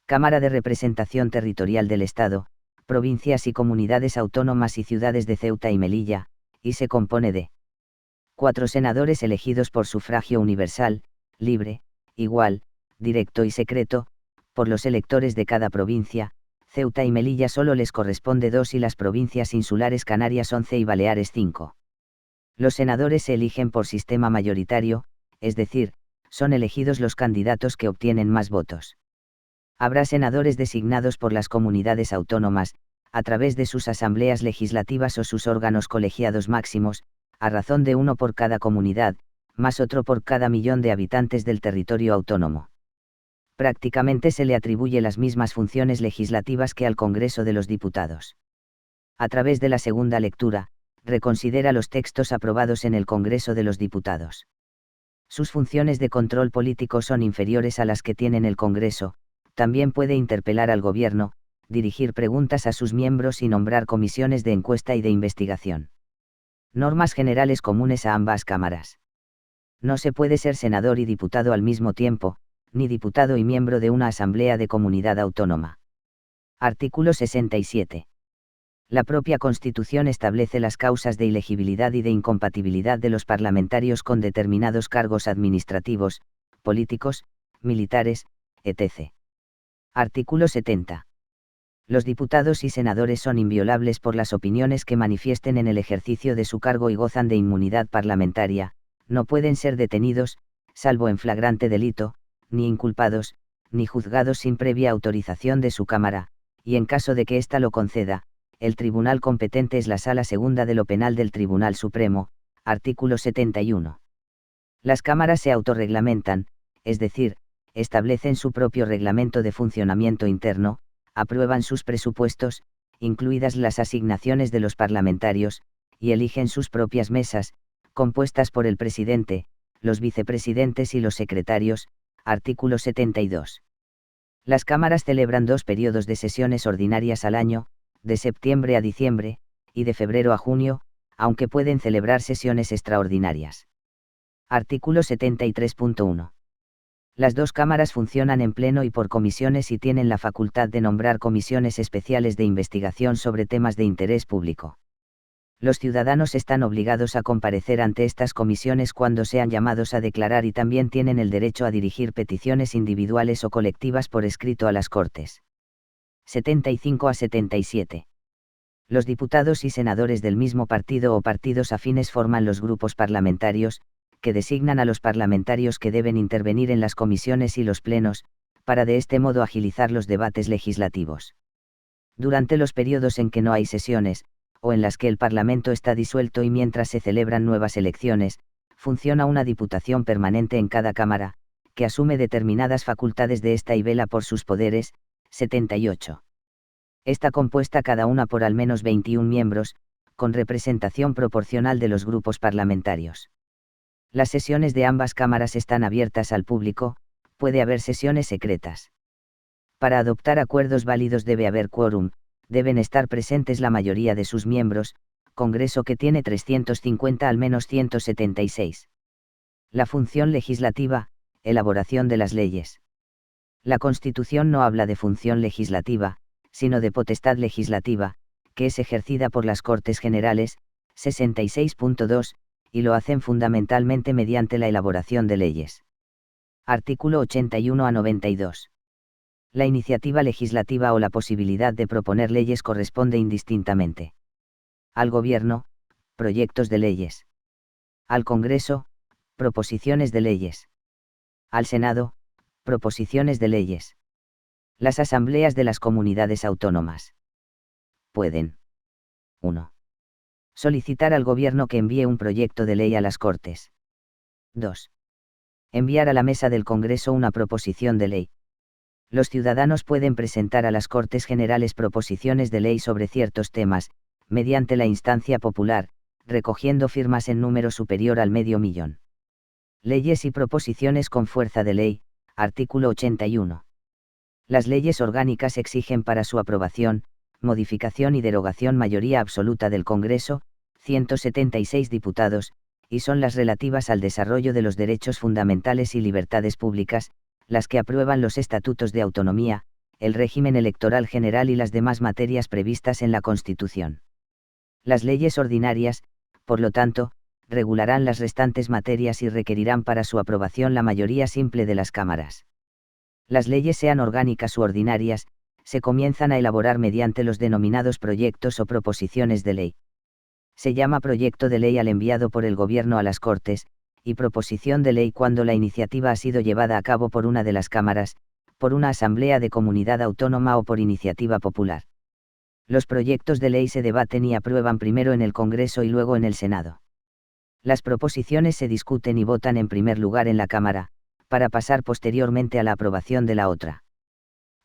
Cámara de Representación Territorial del Estado, provincias y comunidades autónomas y ciudades de Ceuta y Melilla, y se compone de 4 senadores elegidos por sufragio universal, libre, igual, directo y secreto, por los electores de cada provincia. Ceuta y Melilla solo les corresponde 2 y las provincias insulares Canarias 11 y Baleares 5. Los senadores se eligen por sistema mayoritario, es decir, son elegidos los candidatos que obtienen más votos. Habrá senadores designados por las comunidades autónomas, a través de sus asambleas legislativas o sus órganos colegiados máximos, a razón de 1 por cada comunidad, más otro por cada millón de habitantes del territorio autónomo. Prácticamente se le atribuye las mismas funciones legislativas que al Congreso de los Diputados. A través de la segunda lectura, reconsidera los textos aprobados en el Congreso de los Diputados. Sus funciones de control político son inferiores a las que tienen el Congreso, también puede interpelar al Gobierno, dirigir preguntas a sus miembros y nombrar comisiones de encuesta y de investigación. Normas generales comunes a ambas cámaras. No se puede ser senador y diputado al mismo tiempo, ni diputado y miembro de una asamblea de comunidad autónoma. Artículo 67. La propia Constitución establece las causas de ilegibilidad y de incompatibilidad de los parlamentarios con determinados cargos administrativos, políticos, militares, etc. Artículo 70. Los diputados y senadores son inviolables por las opiniones que manifiesten en el ejercicio de su cargo y gozan de inmunidad parlamentaria, no pueden ser detenidos, salvo en flagrante delito, ni inculpados, ni juzgados sin previa autorización de su Cámara, y en caso de que ésta lo conceda, el tribunal competente es la Sala Segunda de lo Penal del Tribunal Supremo, artículo 71. Las cámaras se autorreglamentan, es decir, establecen su propio reglamento de funcionamiento interno, aprueban sus presupuestos, incluidas las asignaciones de los parlamentarios, y eligen sus propias mesas, compuestas por el presidente, los vicepresidentes y los secretarios, artículo 72. Las cámaras celebran 2 periodos de sesiones ordinarias al año, de septiembre a diciembre, y de febrero a junio, aunque pueden celebrar sesiones extraordinarias. Artículo 73.1. Las 2 cámaras funcionan en pleno y por comisiones y tienen la facultad de nombrar comisiones especiales de investigación sobre temas de interés público. Los ciudadanos están obligados a comparecer ante estas comisiones cuando sean llamados a declarar y también tienen el derecho a dirigir peticiones individuales o colectivas por escrito a las Cortes. 75 a 77. Los diputados y senadores del mismo partido o partidos afines forman los grupos parlamentarios, que designan a los parlamentarios que deben intervenir en las comisiones y los plenos, para de este modo agilizar los debates legislativos. Durante los periodos en que no hay sesiones, o en las que el Parlamento está disuelto y mientras se celebran nuevas elecciones, funciona una diputación permanente en cada Cámara, que asume determinadas facultades de esta y vela por sus poderes. 78. Está compuesta cada una por al menos 21 miembros, con representación proporcional de los grupos parlamentarios. Las sesiones de ambas cámaras están abiertas al público, puede haber sesiones secretas. Para adoptar acuerdos válidos debe haber quórum, deben estar presentes la mayoría de sus miembros, Congreso que tiene 350 al menos 176. La función legislativa, elaboración de las leyes. La Constitución no habla de función legislativa, sino de potestad legislativa, que es ejercida por las Cortes Generales, 66.2, y lo hacen fundamentalmente mediante la elaboración de leyes. Artículo 81 a 92. La iniciativa legislativa o la posibilidad de proponer leyes corresponde indistintamente al Gobierno, proyectos de leyes; al Congreso, proposiciones de leyes; al Senado, proposiciones de leyes. Las asambleas de las comunidades autónomas pueden: 1. Solicitar al Gobierno que envíe un proyecto de ley a las Cortes. 2. Enviar a la mesa del Congreso una proposición de ley. Los ciudadanos pueden presentar a las Cortes Generales proposiciones de ley sobre ciertos temas, mediante la instancia popular, recogiendo firmas en número superior al 500.000. Leyes y proposiciones con fuerza de ley, artículo 81. Las leyes orgánicas exigen para su aprobación, modificación y derogación mayoría absoluta del Congreso, 176 diputados, y son las relativas al desarrollo de los derechos fundamentales y libertades públicas, las que aprueban los estatutos de autonomía, el régimen electoral general y las demás materias previstas en la Constitución. Las leyes ordinarias, por lo tanto, regularán las restantes materias y requerirán para su aprobación la mayoría simple de las cámaras. Las leyes, sean orgánicas u ordinarias, se comienzan a elaborar mediante los denominados proyectos o proposiciones de ley. Se llama proyecto de ley al enviado por el Gobierno a las Cortes, y proposición de ley cuando la iniciativa ha sido llevada a cabo por una de las cámaras, por una asamblea de comunidad autónoma o por iniciativa popular. Los proyectos de ley se debaten y aprueban primero en el Congreso y luego en el Senado. Las proposiciones se discuten y votan en primer lugar en la Cámara, para pasar posteriormente a la aprobación de la otra.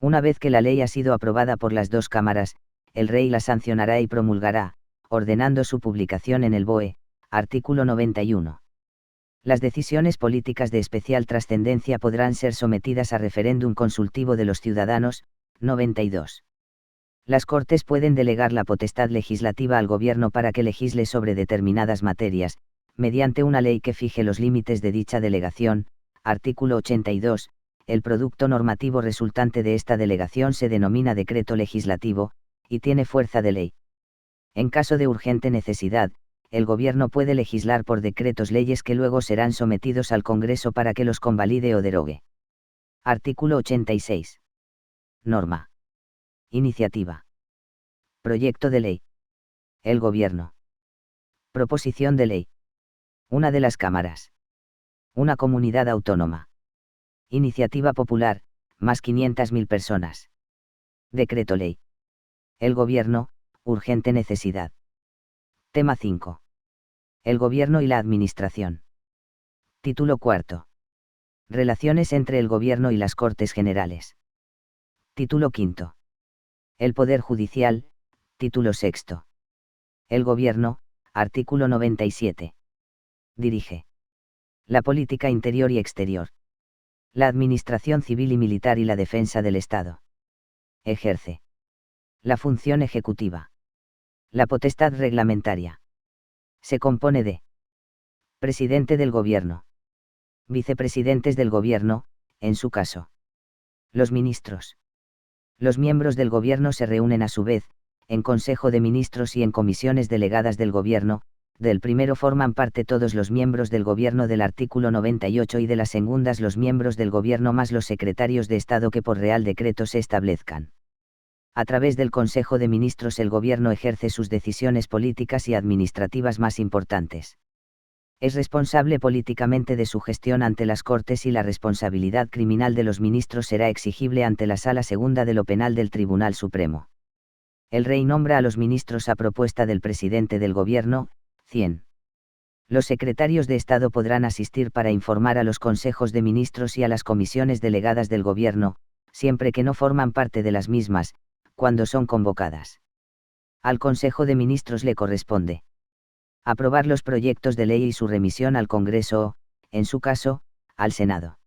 Una vez que la ley ha sido aprobada por las dos cámaras, el Rey la sancionará y promulgará, ordenando su publicación en el BOE, artículo 91. Las decisiones políticas de especial trascendencia podrán ser sometidas a referéndum consultivo de los ciudadanos. 92. Las Cortes pueden delegar la potestad legislativa al Gobierno para que legisle sobre determinadas materias, mediante una ley que fije los límites de dicha delegación. Artículo 82. El producto normativo resultante de esta delegación se denomina decreto legislativo, y tiene fuerza de ley. En caso de urgente necesidad, el Gobierno puede legislar por decretos leyes que luego serán sometidos al Congreso para que los convalide o derogue. Artículo 86. Norma. Iniciativa. Proyecto de ley. El Gobierno. Proposición de ley. Una de las cámaras. Una comunidad autónoma. Iniciativa popular, más 500.000 personas. Decreto ley. El Gobierno, urgente necesidad. Tema 5. El Gobierno y la Administración. Título 4. Relaciones entre el Gobierno y las Cortes Generales. Título 5. El Poder Judicial. Título 6. El Gobierno. Artículo 97. Dirige la política interior y exterior, la administración civil y militar y la defensa del Estado. Ejerce la función ejecutiva, la potestad reglamentaria. Se compone de presidente del Gobierno, vicepresidentes del Gobierno, en su caso, los ministros. Los miembros del Gobierno se reúnen a su vez, en Consejo de Ministros y en comisiones delegadas del Gobierno. Del primero forman parte todos los miembros del Gobierno del artículo 98 y de las segundas los miembros del Gobierno más los secretarios de Estado que por Real Decreto se establezcan. A través del Consejo de Ministros el Gobierno ejerce sus decisiones políticas y administrativas más importantes. Es responsable políticamente de su gestión ante las Cortes y la responsabilidad criminal de los ministros será exigible ante la Sala Segunda de lo Penal del Tribunal Supremo. El Rey nombra a los ministros a propuesta del presidente del Gobierno. 100. Los secretarios de Estado podrán asistir para informar a los consejos de ministros y a las comisiones delegadas del Gobierno, siempre que no forman parte de las mismas, cuando son convocadas. Al Consejo de Ministros le corresponde aprobar los proyectos de ley y su remisión al Congreso o, en su caso, al Senado.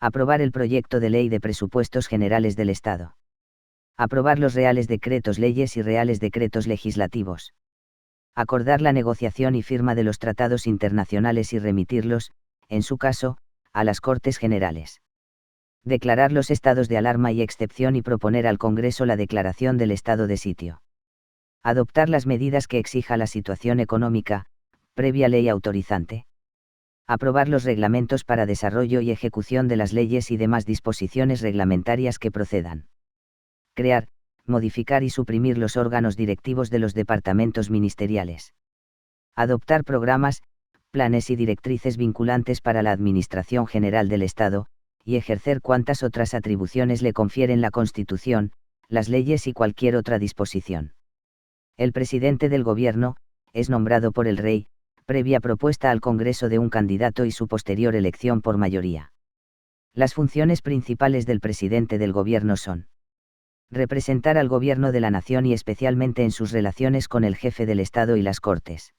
Aprobar el proyecto de ley de presupuestos generales del Estado. Aprobar los reales decretos leyes y reales decretos legislativos. Acordar la negociación y firma de los tratados internacionales y remitirlos, en su caso, a las Cortes Generales. Declarar los estados de alarma y excepción y proponer al Congreso la declaración del estado de sitio. Adoptar las medidas que exija la situación económica, previa ley autorizante. Aprobar los reglamentos para desarrollo y ejecución de las leyes y demás disposiciones reglamentarias que procedan. Crear, modificar y suprimir los órganos directivos de los departamentos ministeriales. Adoptar programas, planes y directrices vinculantes para la Administración General del Estado, y ejercer cuantas otras atribuciones le confieren la Constitución, las leyes y cualquier otra disposición. El presidente del Gobierno es nombrado por el Rey, previa propuesta al Congreso de un candidato y su posterior elección por mayoría. Las funciones principales del presidente del Gobierno son: representar al Gobierno de la Nación y especialmente en sus relaciones con el jefe del Estado y las Cortes.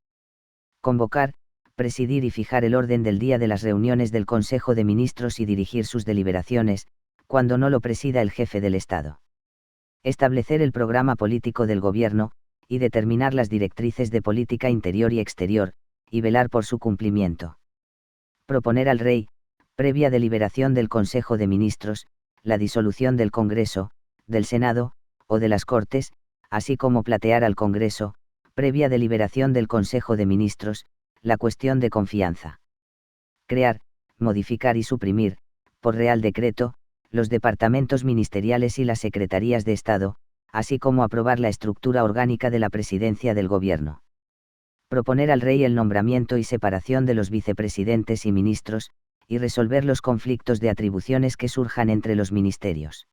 Convocar, presidir y fijar el orden del día de las reuniones del Consejo de Ministros y dirigir sus deliberaciones, cuando no lo presida el jefe del Estado. Establecer el programa político del Gobierno, y determinar las directrices de política interior y exterior, y velar por su cumplimiento. Proponer al Rey, previa deliberación del Consejo de Ministros, la disolución del Congreso, del Senado, o de las Cortes, así como plantear al Congreso, previa deliberación del Consejo de Ministros, la cuestión de confianza. Crear, modificar y suprimir, por Real Decreto, los departamentos ministeriales y las secretarías de Estado, así como aprobar la estructura orgánica de la Presidencia del Gobierno. Proponer al Rey el nombramiento y separación de los vicepresidentes y ministros, y resolver los conflictos de atribuciones que surjan entre los ministerios.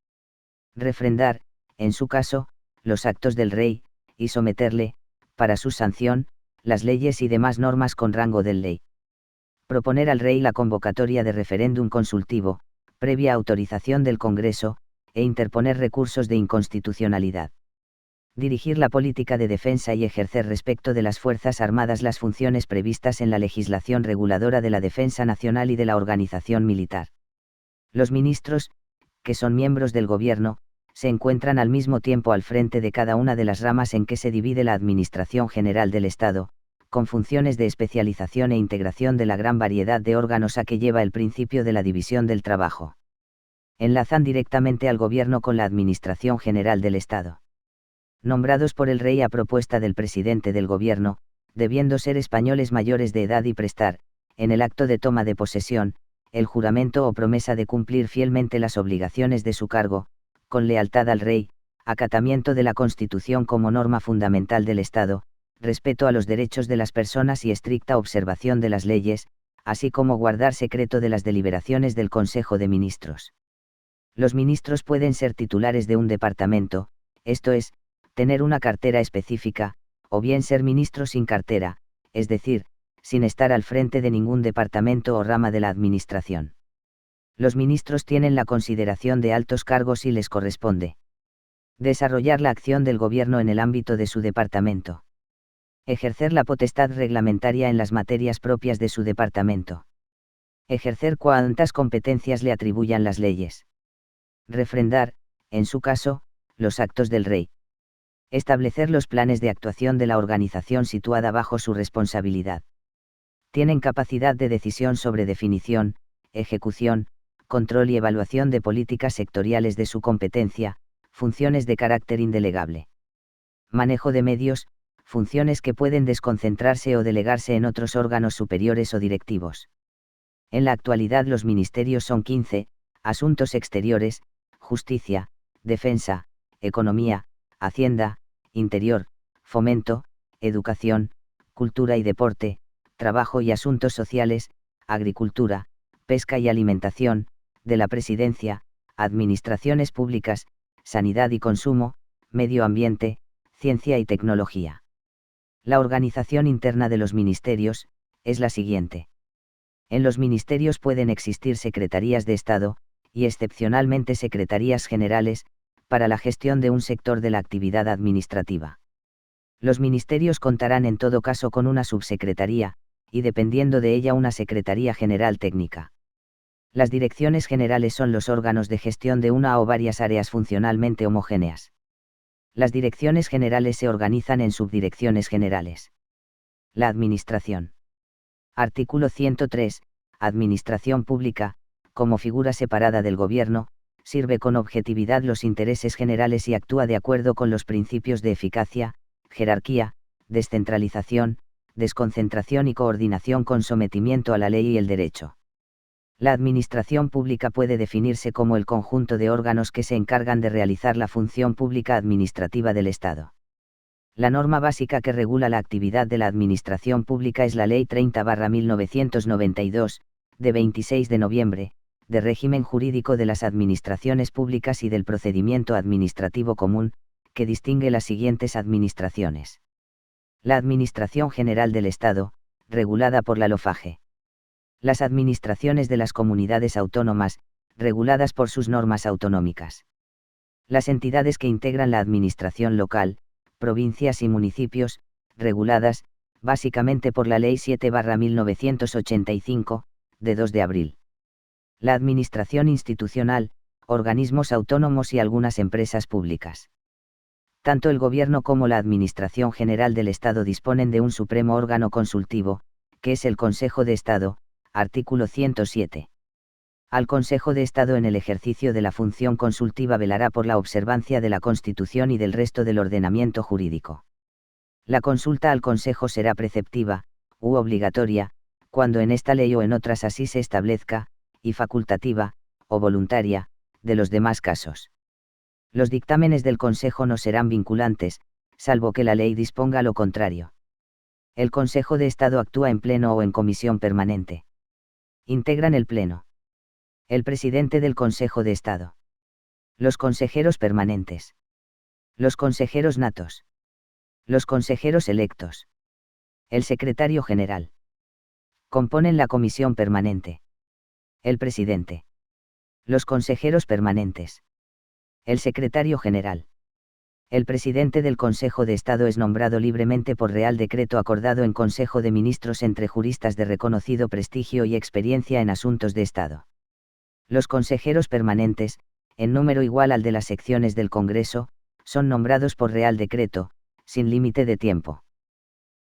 Refrendar, en su caso, los actos del Rey, y someterle, para su sanción, las leyes y demás normas con rango de ley. Proponer al Rey la convocatoria de referéndum consultivo, previa autorización del Congreso, e interponer recursos de inconstitucionalidad. Dirigir la política de defensa y ejercer respecto de las Fuerzas Armadas las funciones previstas en la legislación reguladora de la defensa nacional y de la organización militar. Los ministros, que son miembros del Gobierno, se encuentran al mismo tiempo al frente de cada una de las ramas en que se divide la Administración General del Estado, con funciones de especialización e integración de la gran variedad de órganos a que lleva el principio de la división del trabajo. Enlazan directamente al Gobierno con la Administración General del Estado. Nombrados por el Rey a propuesta del presidente del Gobierno, debiendo ser españoles mayores de edad y prestar, en el acto de toma de posesión, el juramento o promesa de cumplir fielmente las obligaciones de su cargo, con lealtad al Rey, acatamiento de la Constitución como norma fundamental del Estado, respeto a los derechos de las personas y estricta observación de las leyes, así como guardar secreto de las deliberaciones del Consejo de Ministros. Los ministros pueden ser titulares de un departamento, esto es, tener una cartera específica, o bien ser ministros sin cartera, es decir, sin estar al frente de ningún departamento o rama de la administración. Los ministros tienen la consideración de altos cargos y les corresponde desarrollar la acción del gobierno en el ámbito de su departamento. Ejercer la potestad reglamentaria en las materias propias de su departamento. Ejercer cuantas competencias le atribuyan las leyes. Refrendar, en su caso, los actos del Rey. Establecer los planes de actuación de la organización situada bajo su responsabilidad. Tienen capacidad de decisión sobre definición, ejecución, control y evaluación de políticas sectoriales de su competencia, funciones de carácter indelegable. Manejo de medios, funciones que pueden desconcentrarse o delegarse en otros órganos superiores o directivos. En la actualidad los ministerios son 15, Asuntos Exteriores, Justicia, Defensa, Economía, Hacienda, Interior, Fomento, Educación, Cultura y Deporte, Trabajo y Asuntos Sociales, Agricultura, Pesca y Alimentación, de la Presidencia, Administraciones Públicas, Sanidad y Consumo, Medio Ambiente, Ciencia y Tecnología. La organización interna de los ministerios es la siguiente. En los ministerios pueden existir secretarías de Estado, y excepcionalmente secretarías generales, para la gestión de un sector de la actividad administrativa. Los ministerios contarán en todo caso con una subsecretaría, y dependiendo de ella una secretaría general técnica. Las direcciones generales son los órganos de gestión de una o varias áreas funcionalmente homogéneas. Las direcciones generales se organizan en subdirecciones generales. La Administración. Artículo 103. Administración pública, como figura separada del Gobierno, sirve con objetividad los intereses generales y actúa de acuerdo con los principios de eficacia, jerarquía, descentralización, desconcentración y coordinación con sometimiento a la ley y el derecho. La administración pública puede definirse como el conjunto de órganos que se encargan de realizar la función pública administrativa del Estado. La norma básica que regula la actividad de la administración pública es la Ley 30/1992, de 26 de noviembre, de régimen jurídico de las administraciones públicas y del procedimiento administrativo común, que distingue las siguientes administraciones. La Administración General del Estado, regulada por la LOFAGE. Las administraciones de las comunidades autónomas, reguladas por sus normas autonómicas. Las entidades que integran la administración local, provincias y municipios, reguladas, básicamente por la Ley 7/1985, de 2 de abril. La administración institucional, organismos autónomos y algunas empresas públicas. Tanto el Gobierno como la Administración General del Estado disponen de un supremo órgano consultivo, que es el Consejo de Estado, artículo 107. Al Consejo de Estado en el ejercicio de la función consultiva velará por la observancia de la Constitución y del resto del ordenamiento jurídico. La consulta al Consejo será preceptiva, u obligatoria, cuando en esta ley o en otras así se establezca, y facultativa, o voluntaria, de los demás casos. Los dictámenes del Consejo no serán vinculantes, salvo que la ley disponga lo contrario. El Consejo de Estado actúa en pleno o en comisión permanente. Integran el Pleno. El presidente del Consejo de Estado. Los consejeros permanentes. Los consejeros natos. Los consejeros electos. El secretario general. Componen la comisión permanente. El presidente. Los consejeros permanentes. El secretario general. El presidente del Consejo de Estado es nombrado libremente por Real Decreto acordado en Consejo de Ministros entre juristas de reconocido prestigio y experiencia en asuntos de Estado. Los consejeros permanentes, en número igual al de las secciones del Congreso, son nombrados por Real Decreto, sin límite de tiempo.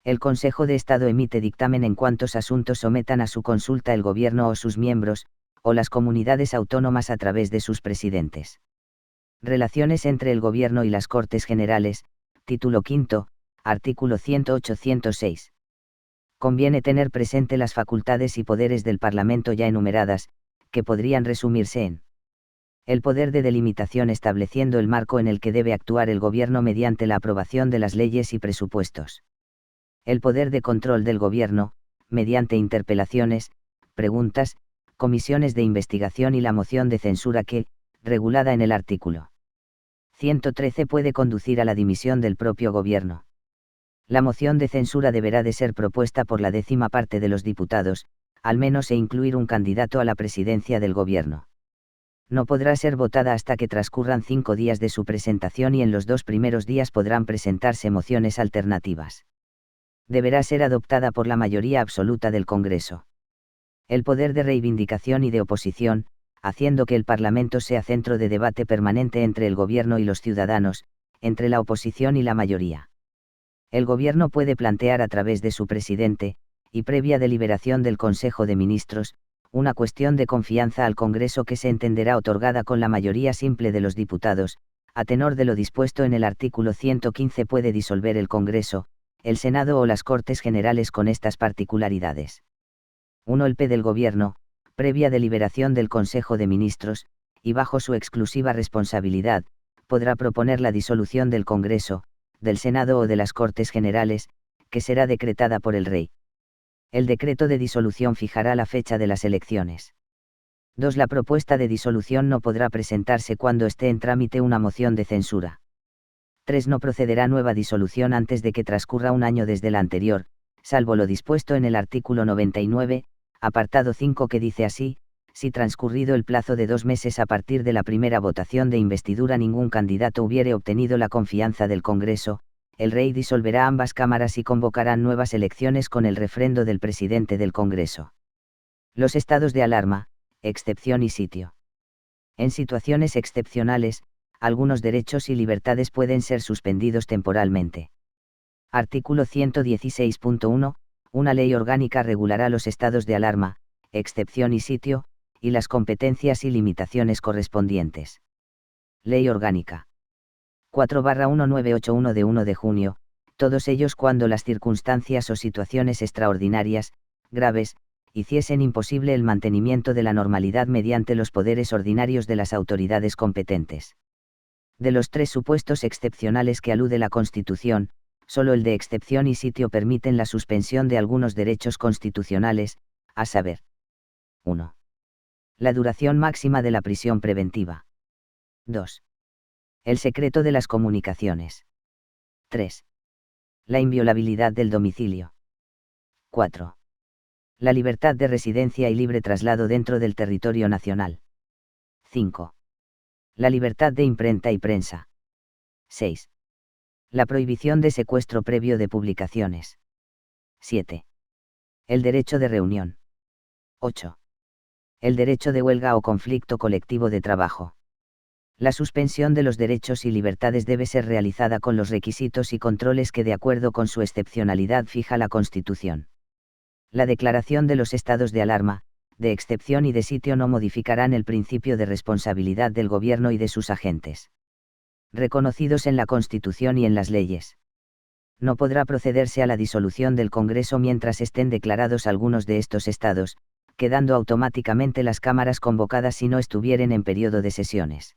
El Consejo de Estado emite dictamen en cuantos asuntos sometan a su consulta el Gobierno o sus miembros, o las comunidades autónomas a través de sus presidentes. Relaciones entre el Gobierno y las Cortes Generales, título V, artículo 108-106. Conviene tener presente las facultades y poderes del Parlamento ya enumeradas, que podrían resumirse en el poder de delimitación estableciendo el marco en el que debe actuar el Gobierno mediante la aprobación de las leyes y presupuestos. El poder de control del Gobierno, mediante interpelaciones, preguntas, comisiones de investigación y la moción de censura que, regulada en el artículo 113 puede conducir a la dimisión del propio Gobierno. La moción de censura deberá de ser propuesta por la 10ª parte de los diputados, al menos e incluir un candidato a la presidencia del Gobierno. No podrá ser votada hasta que transcurran 5 días de su presentación y en los 2 primeros días podrán presentarse mociones alternativas. Deberá ser adoptada por la mayoría absoluta del Congreso. El poder de reivindicación y de oposición, haciendo que el Parlamento sea centro de debate permanente entre el Gobierno y los ciudadanos, entre la oposición y la mayoría. El Gobierno puede plantear a través de su presidente, y previa deliberación del Consejo de Ministros, una cuestión de confianza al Congreso que se entenderá otorgada con la mayoría simple de los diputados, a tenor de lo dispuesto en el artículo 115 puede disolver el Congreso, el Senado o las Cortes Generales con estas particularidades. 1. El P del Gobierno, previa deliberación del Consejo de Ministros, y bajo su exclusiva responsabilidad, podrá proponer la disolución del Congreso, del Senado o de las Cortes Generales, que será decretada por el Rey. El decreto de disolución fijará la fecha de las elecciones. 2. La propuesta de disolución no podrá presentarse cuando esté en trámite una moción de censura. 3. No procederá nueva disolución antes de que transcurra un año desde la anterior, salvo lo dispuesto en el artículo 99, apartado 5 que dice así: si transcurrido el plazo de 2 meses a partir de la primera votación de investidura ningún candidato hubiere obtenido la confianza del Congreso, el Rey disolverá ambas cámaras y convocará nuevas elecciones con el refrendo del presidente del Congreso. Los estados de alarma, excepción y sitio. En situaciones excepcionales, algunos derechos y libertades pueden ser suspendidos temporalmente. Artículo 116.1. Una ley orgánica regulará los estados de alarma, excepción y sitio, y las competencias y limitaciones correspondientes. Ley Orgánica 4/1981 de 1 de junio, todos ellos cuando las circunstancias o situaciones extraordinarias, graves, hiciesen imposible el mantenimiento de la normalidad mediante los poderes ordinarios de las autoridades competentes. De los 3 supuestos excepcionales que alude la Constitución, solo el de excepción y sitio permiten la suspensión de algunos derechos constitucionales, a saber: 1. La duración máxima de la prisión preventiva. 2. El secreto de las comunicaciones. 3. La inviolabilidad del domicilio. 4. La libertad de residencia y libre traslado dentro del territorio nacional. 5. La libertad de imprenta y prensa. 6. La prohibición de secuestro previo de publicaciones. 7. El derecho de reunión. 8. El derecho de huelga o conflicto colectivo de trabajo. La suspensión de los derechos y libertades debe ser realizada con los requisitos y controles que de acuerdo con su excepcionalidad fija la Constitución. La declaración de los estados de alarma, de excepción y de sitio no modificarán el principio de responsabilidad del Gobierno y de sus agentes, reconocidos en la Constitución y en las leyes. No podrá procederse a la disolución del Congreso mientras estén declarados algunos de estos estados, quedando automáticamente las cámaras convocadas si no estuvieren en periodo de sesiones.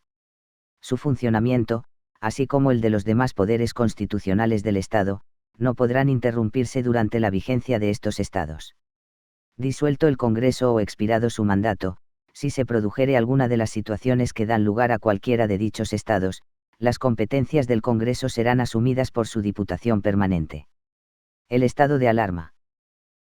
Su funcionamiento, así como el de los demás poderes constitucionales del Estado, no podrán interrumpirse durante la vigencia de estos estados. Disuelto el Congreso o expirado su mandato, si se produjere alguna de las situaciones que dan lugar a cualquiera de dichos estados, las competencias del Congreso serán asumidas por su Diputación Permanente. El estado de alarma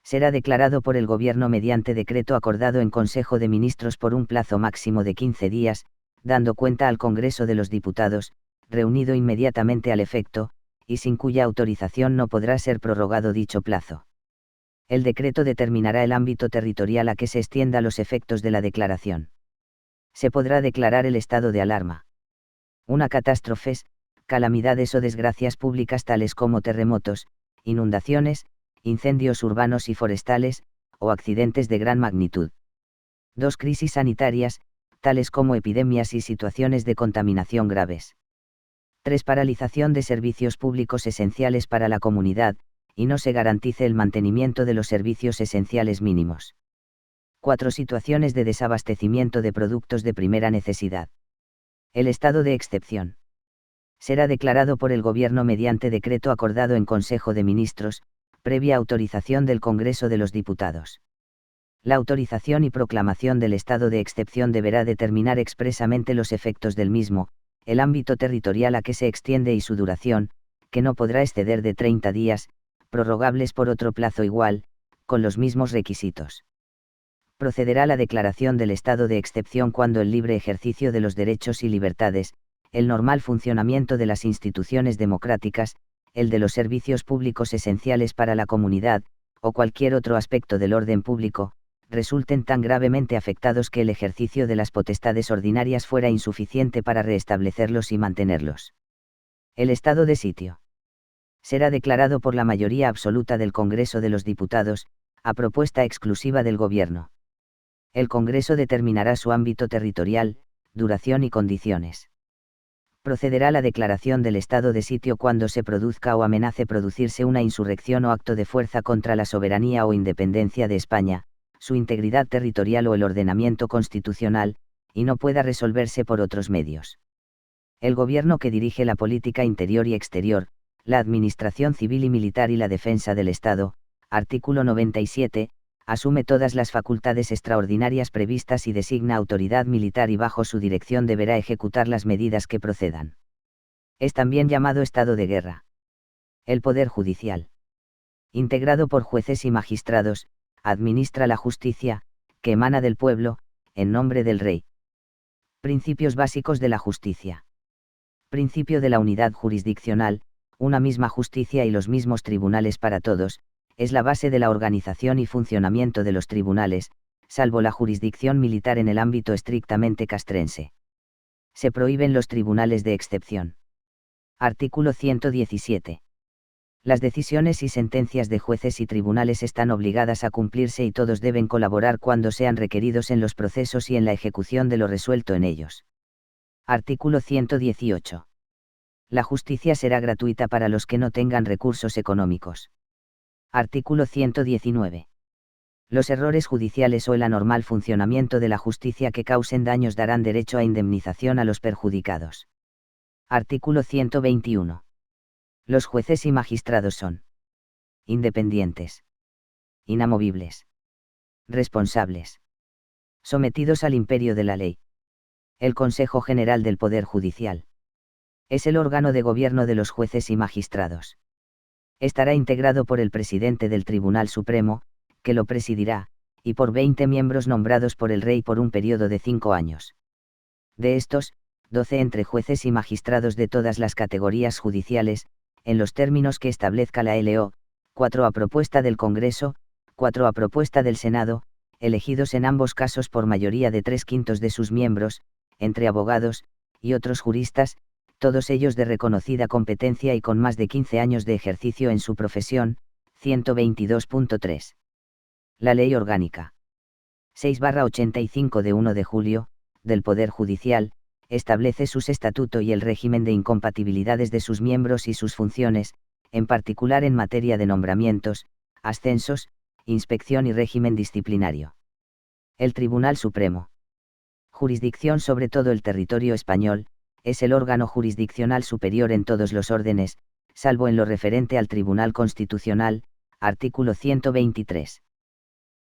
será declarado por el Gobierno mediante decreto acordado en Consejo de Ministros por un plazo máximo de 15 días, dando cuenta al Congreso de los Diputados, reunido inmediatamente al efecto, y sin cuya autorización no podrá ser prorrogado dicho plazo. El decreto determinará el ámbito territorial a que se extienda los efectos de la declaración. Se podrá declarar el estado de alarma. 1. Catástrofes, calamidades o desgracias públicas tales como terremotos, inundaciones, incendios urbanos y forestales, o accidentes de gran magnitud. 2. Crisis sanitarias, tales como epidemias y situaciones de contaminación graves. 3. Paralización de servicios públicos esenciales para la comunidad, y no se garantice el mantenimiento de los servicios esenciales mínimos. 4. Situaciones de desabastecimiento de productos de primera necesidad. El estado de excepción será declarado por el Gobierno mediante decreto acordado en Consejo de Ministros, previa autorización del Congreso de los Diputados. La autorización y proclamación del estado de excepción deberá determinar expresamente los efectos del mismo, el ámbito territorial a que se extiende y su duración, que no podrá exceder de 30 días, prorrogables por otro plazo igual, con los mismos requisitos. Procederá la declaración del estado de excepción cuando el libre ejercicio de los derechos y libertades, el normal funcionamiento de las instituciones democráticas, el de los servicios públicos esenciales para la comunidad, o cualquier otro aspecto del orden público, resulten tan gravemente afectados que el ejercicio de las potestades ordinarias fuera insuficiente para restablecerlos y mantenerlos. El estado de sitio será declarado por la mayoría absoluta del Congreso de los Diputados, a propuesta exclusiva del Gobierno. El Congreso determinará su ámbito territorial, duración y condiciones. Procederá la declaración del estado de sitio cuando se produzca o amenace producirse una insurrección o acto de fuerza contra la soberanía o independencia de España, su integridad territorial o el ordenamiento constitucional, y no pueda resolverse por otros medios. El gobierno que dirige la política interior y exterior, la administración civil y militar y la defensa del Estado, artículo 97, asume todas las facultades extraordinarias previstas y designa autoridad militar y bajo su dirección deberá ejecutar las medidas que procedan. Es también llamado estado de guerra. El Poder Judicial, integrado por jueces y magistrados, administra la justicia, que emana del pueblo, en nombre del Rey. Principios básicos de la justicia. Principio de la unidad jurisdiccional, una misma justicia y los mismos tribunales para todos, es la base de la organización y funcionamiento de los tribunales, salvo la jurisdicción militar en el ámbito estrictamente castrense. Se prohíben los tribunales de excepción. Artículo 117. Las decisiones y sentencias de jueces y tribunales están obligadas a cumplirse y todos deben colaborar cuando sean requeridos en los procesos y en la ejecución de lo resuelto en ellos. Artículo 118. La justicia será gratuita para los que no tengan recursos económicos. Artículo 119. Los errores judiciales o el anormal funcionamiento de la justicia que causen daños darán derecho a indemnización a los perjudicados. Artículo 121. Los jueces y magistrados son independientes, inamovibles, responsables, sometidos al imperio de la ley. El Consejo General del Poder Judicial es el órgano de gobierno de los jueces y magistrados. Estará integrado por el presidente del Tribunal Supremo, que lo presidirá, y por 20 miembros nombrados por el Rey por un periodo de 5 años. De estos, 12 entre jueces y magistrados de todas las categorías judiciales, en los términos que establezca la LO, 4 a propuesta del Congreso, 4 a propuesta del Senado, elegidos en ambos casos por mayoría de 3/5 de sus miembros, entre abogados y otros juristas, todos ellos de reconocida competencia y con más de 15 años de ejercicio en su profesión, 122.3. La Ley Orgánica 6/85 de 1 de julio, del Poder Judicial, establece sus estatuto y el régimen de incompatibilidades de sus miembros y sus funciones, en particular en materia de nombramientos, ascensos, inspección y régimen disciplinario. El Tribunal Supremo, jurisdicción sobre todo el territorio español, es el órgano jurisdiccional superior en todos los órdenes, salvo en lo referente al Tribunal Constitucional, artículo 123.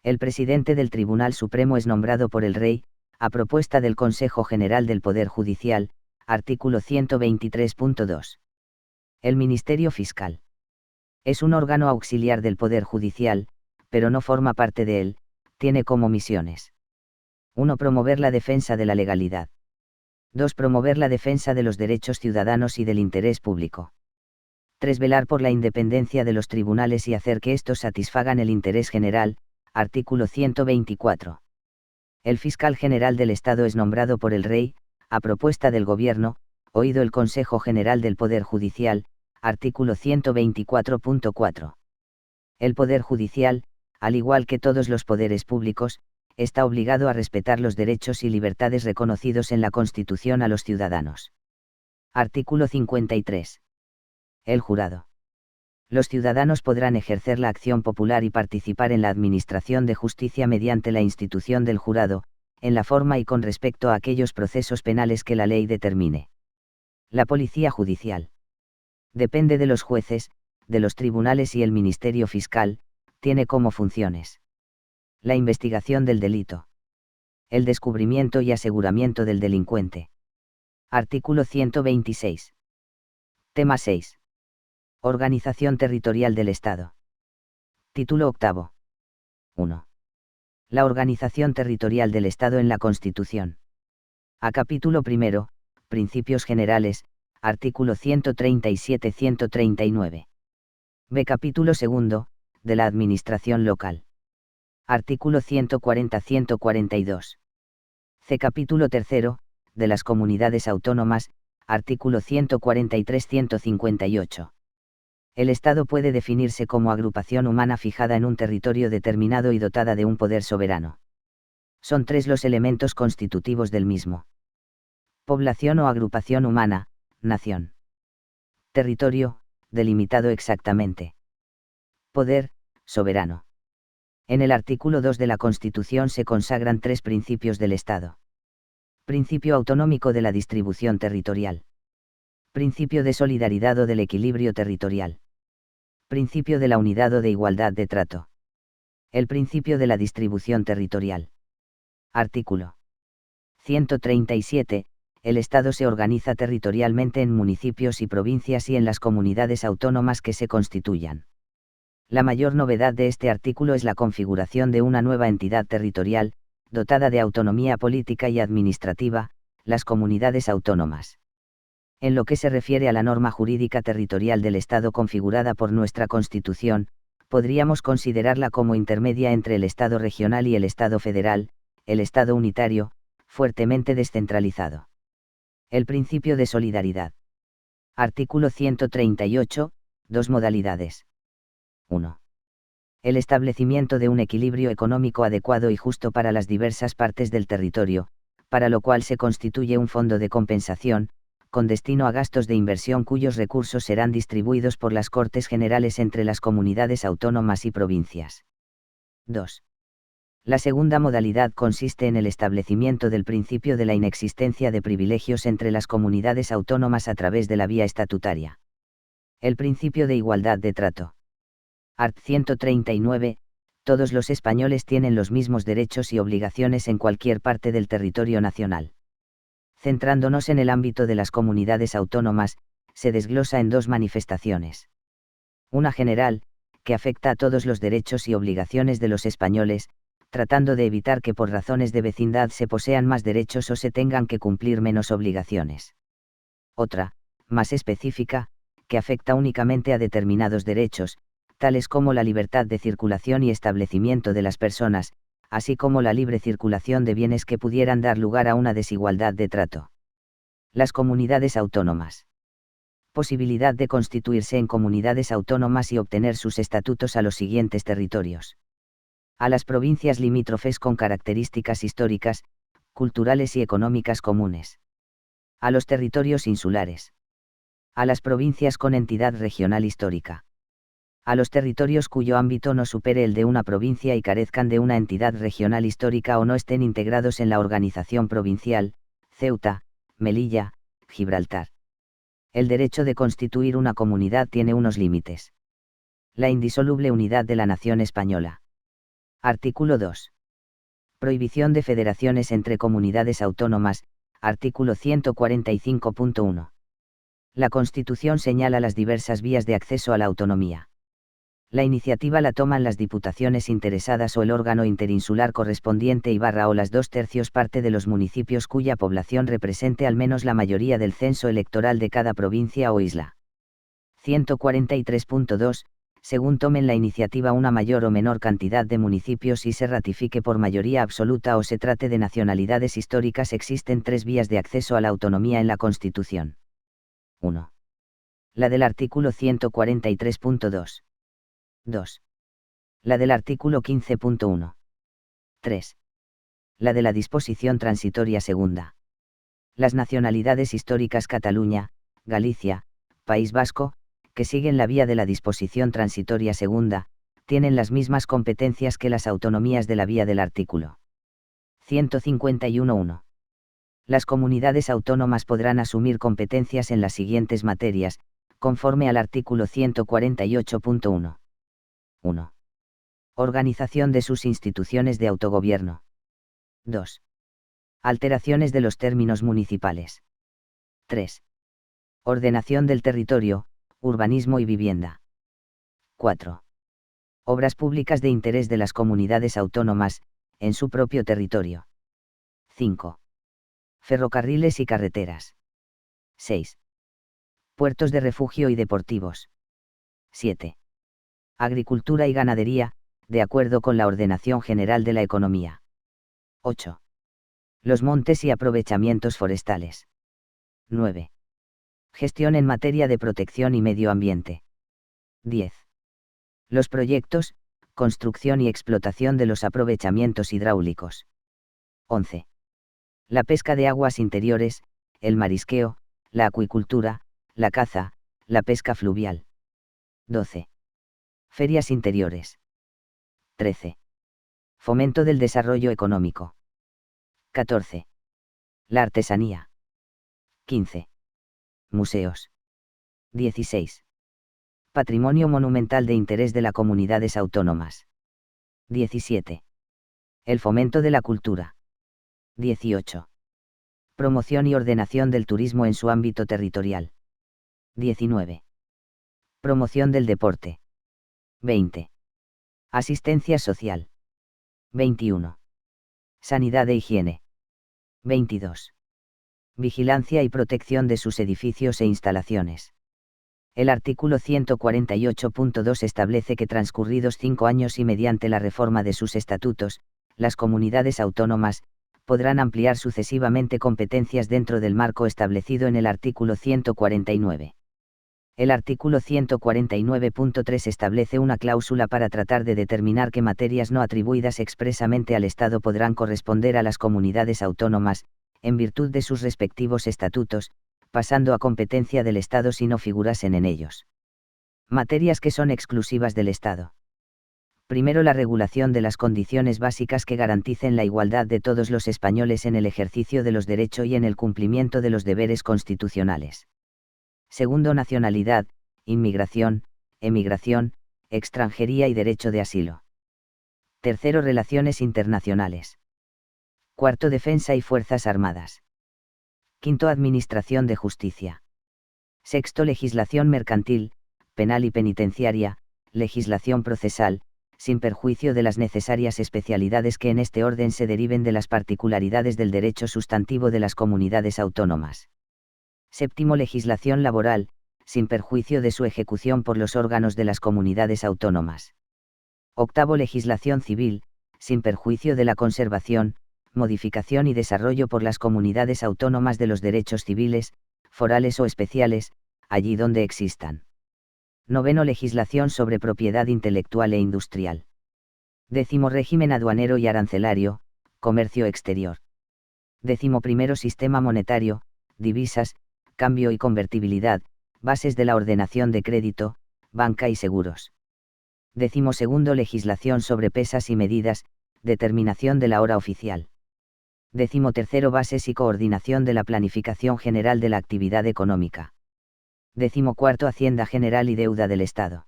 El presidente del Tribunal Supremo es nombrado por el Rey, a propuesta del Consejo General del Poder Judicial, artículo 123.2. El Ministerio Fiscal es un órgano auxiliar del Poder Judicial, pero no forma parte de él, tiene como misiones: 1. Promover la defensa de la legalidad. 2. Promover la defensa de los derechos ciudadanos y del interés público. 3. Velar por la independencia de los tribunales y hacer que éstos satisfagan el interés general, artículo 124. El fiscal general del Estado es nombrado por el Rey, a propuesta del Gobierno, oído el Consejo General del Poder Judicial, artículo 124.4. El Poder Judicial, al igual que todos los poderes públicos, está obligado a respetar los derechos y libertades reconocidos en la Constitución a los ciudadanos. Artículo 53. El jurado. Los ciudadanos podrán ejercer la acción popular y participar en la administración de justicia mediante la institución del jurado, en la forma y con respecto a aquellos procesos penales que la ley determine. La Policía Judicial depende de los jueces, de los tribunales y el Ministerio Fiscal, tiene como funciones: la investigación del delito, el descubrimiento y aseguramiento del delincuente. Artículo 126. Tema 6. Organización territorial del Estado. Título octavo. 1. La organización territorial del Estado en la Constitución. A capítulo primero, Principios generales, artículo 137-139. B. Capítulo segundo, de la Administración local. Artículo 140-142. C. Capítulo tercero, de las Comunidades Autónomas, artículo 143-158. El Estado puede definirse como agrupación humana fijada en un territorio determinado y dotada de un poder soberano. Son 3 los elementos constitutivos del mismo: población o agrupación humana, nación. Territorio, delimitado exactamente. Poder, soberano. En el artículo 2 de la Constitución se consagran 3 principios del Estado. Principio autonómico de la distribución territorial. Principio de solidaridad o del equilibrio territorial. Principio de la unidad o de igualdad de trato. El principio de la distribución territorial. Artículo 137. El Estado se organiza territorialmente en municipios y provincias y en las comunidades autónomas que se constituyan. La mayor novedad de este artículo es la configuración de una nueva entidad territorial, dotada de autonomía política y administrativa, las comunidades autónomas. En lo que se refiere a la norma jurídica territorial del Estado configurada por nuestra Constitución, podríamos considerarla como intermedia entre el Estado regional y el Estado federal, el Estado unitario, fuertemente descentralizado. El principio de solidaridad. Artículo 138, 2 modalidades. 1. El establecimiento de un equilibrio económico adecuado y justo para las diversas partes del territorio, para lo cual se constituye un fondo de compensación, con destino a gastos de inversión cuyos recursos serán distribuidos por las Cortes Generales entre las comunidades autónomas y provincias. 2. La segunda modalidad consiste en el establecimiento del principio de la inexistencia de privilegios entre las comunidades autónomas a través de la vía estatutaria. El principio de igualdad de trato. Art. 139. Todos los españoles tienen los mismos derechos y obligaciones en cualquier parte del territorio nacional. Centrándonos en el ámbito de las comunidades autónomas, se desglosa en 2 manifestaciones. Una general, que afecta a todos los derechos y obligaciones de los españoles, tratando de evitar que por razones de vecindad se posean más derechos o se tengan que cumplir menos obligaciones. Otra, más específica, que afecta únicamente a determinados derechos, tales como la libertad de circulación y establecimiento de las personas, así como la libre circulación de bienes que pudieran dar lugar a una desigualdad de trato. Las comunidades autónomas. Posibilidad de constituirse en comunidades autónomas y obtener sus estatutos a los siguientes territorios. A las provincias limítrofes con características históricas, culturales y económicas comunes. A los territorios insulares. A las provincias con entidad regional histórica. A los territorios cuyo ámbito no supere el de una provincia y carezcan de una entidad regional histórica o no estén integrados en la organización provincial, Ceuta, Melilla, Gibraltar. El derecho de constituir una comunidad tiene unos límites. La indisoluble unidad de la nación española. Artículo 2. Prohibición de federaciones entre comunidades autónomas, artículo 145.1. La Constitución señala las diversas vías de acceso a la autonomía. La iniciativa la toman las diputaciones interesadas o el órgano interinsular correspondiente y o las 2/3 parte de los municipios cuya población represente al menos la mayoría del censo electoral de cada provincia o isla. 143.2. Según tomen la iniciativa una mayor o menor cantidad de municipios y se ratifique por mayoría absoluta o se trate de nacionalidades históricas, existen 3 vías de acceso a la autonomía en la Constitución. 1. La del artículo 143.2. 2. La del artículo 15.1. 3. La de la disposición transitoria segunda. Las nacionalidades históricas Cataluña, Galicia, País Vasco, que siguen la vía de la disposición transitoria segunda, tienen las mismas competencias que las autonomías de la vía del artículo 151.1. Las comunidades autónomas podrán asumir competencias en las siguientes materias, conforme al artículo 148.1. 1. Organización de sus instituciones de autogobierno. 2. Alteraciones de los términos municipales. 3. Ordenación del territorio, urbanismo y vivienda. 4. Obras públicas de interés de las comunidades autónomas, en su propio territorio. 5. Ferrocarriles y carreteras. 6. Puertos de refugio y deportivos. 7. Agricultura y ganadería, de acuerdo con la ordenación general de la economía. 8. Los montes y aprovechamientos forestales. 9. Gestión en materia de protección y medio ambiente. 10. Los proyectos, construcción y explotación de los aprovechamientos hidráulicos. 11. La pesca de aguas interiores, el marisqueo, la acuicultura, la caza, la pesca fluvial. 12. Ferias interiores. 13. Fomento del desarrollo económico. 14. La artesanía. 15. Museos. 16. Patrimonio monumental de interés de las comunidades autónomas. 17. El fomento de la cultura. 18. Promoción y ordenación del turismo en su ámbito territorial. 19. Promoción del deporte. 20. Asistencia social. 21. Sanidad e higiene. 22. Vigilancia y protección de sus edificios e instalaciones. El artículo 148.2 establece que transcurridos 5 años y mediante la reforma de sus estatutos, las comunidades autónomas podrán ampliar sucesivamente competencias dentro del marco establecido en el artículo 149. El artículo 149.3 establece una cláusula para tratar de determinar qué materias no atribuidas expresamente al Estado podrán corresponder a las comunidades autónomas, en virtud de sus respectivos estatutos, pasando a competencia del Estado si no figurasen en ellos. Materias que son exclusivas del Estado. Primero, la regulación de las condiciones básicas que garanticen la igualdad de todos los españoles en el ejercicio de los derechos y en el cumplimiento de los deberes constitucionales. Segundo, nacionalidad, inmigración, emigración, extranjería y derecho de asilo. Tercero, relaciones internacionales. Cuarto, defensa y fuerzas armadas. Quinto, administración de justicia. Sexto, legislación mercantil, penal y penitenciaria, legislación procesal, sin perjuicio de las necesarias especialidades que en este orden se deriven de las particularidades del derecho sustantivo de las comunidades autónomas. Séptimo, legislación laboral, sin perjuicio de su ejecución por los órganos de las comunidades autónomas. Octavo, legislación civil, sin perjuicio de la conservación, modificación y desarrollo por las comunidades autónomas de los derechos civiles, forales o especiales, allí donde existan. Noveno, legislación sobre propiedad intelectual e industrial. Décimo, régimen aduanero y arancelario, comercio exterior. Décimo primero, sistema monetario, divisas, cambio y convertibilidad, bases de la ordenación de crédito, banca y seguros. Décimo segundo, legislación sobre pesas y medidas, determinación de la hora oficial. Décimo tercero, bases y coordinación de la planificación general de la actividad económica. Décimo cuarto, Hacienda General y deuda del Estado.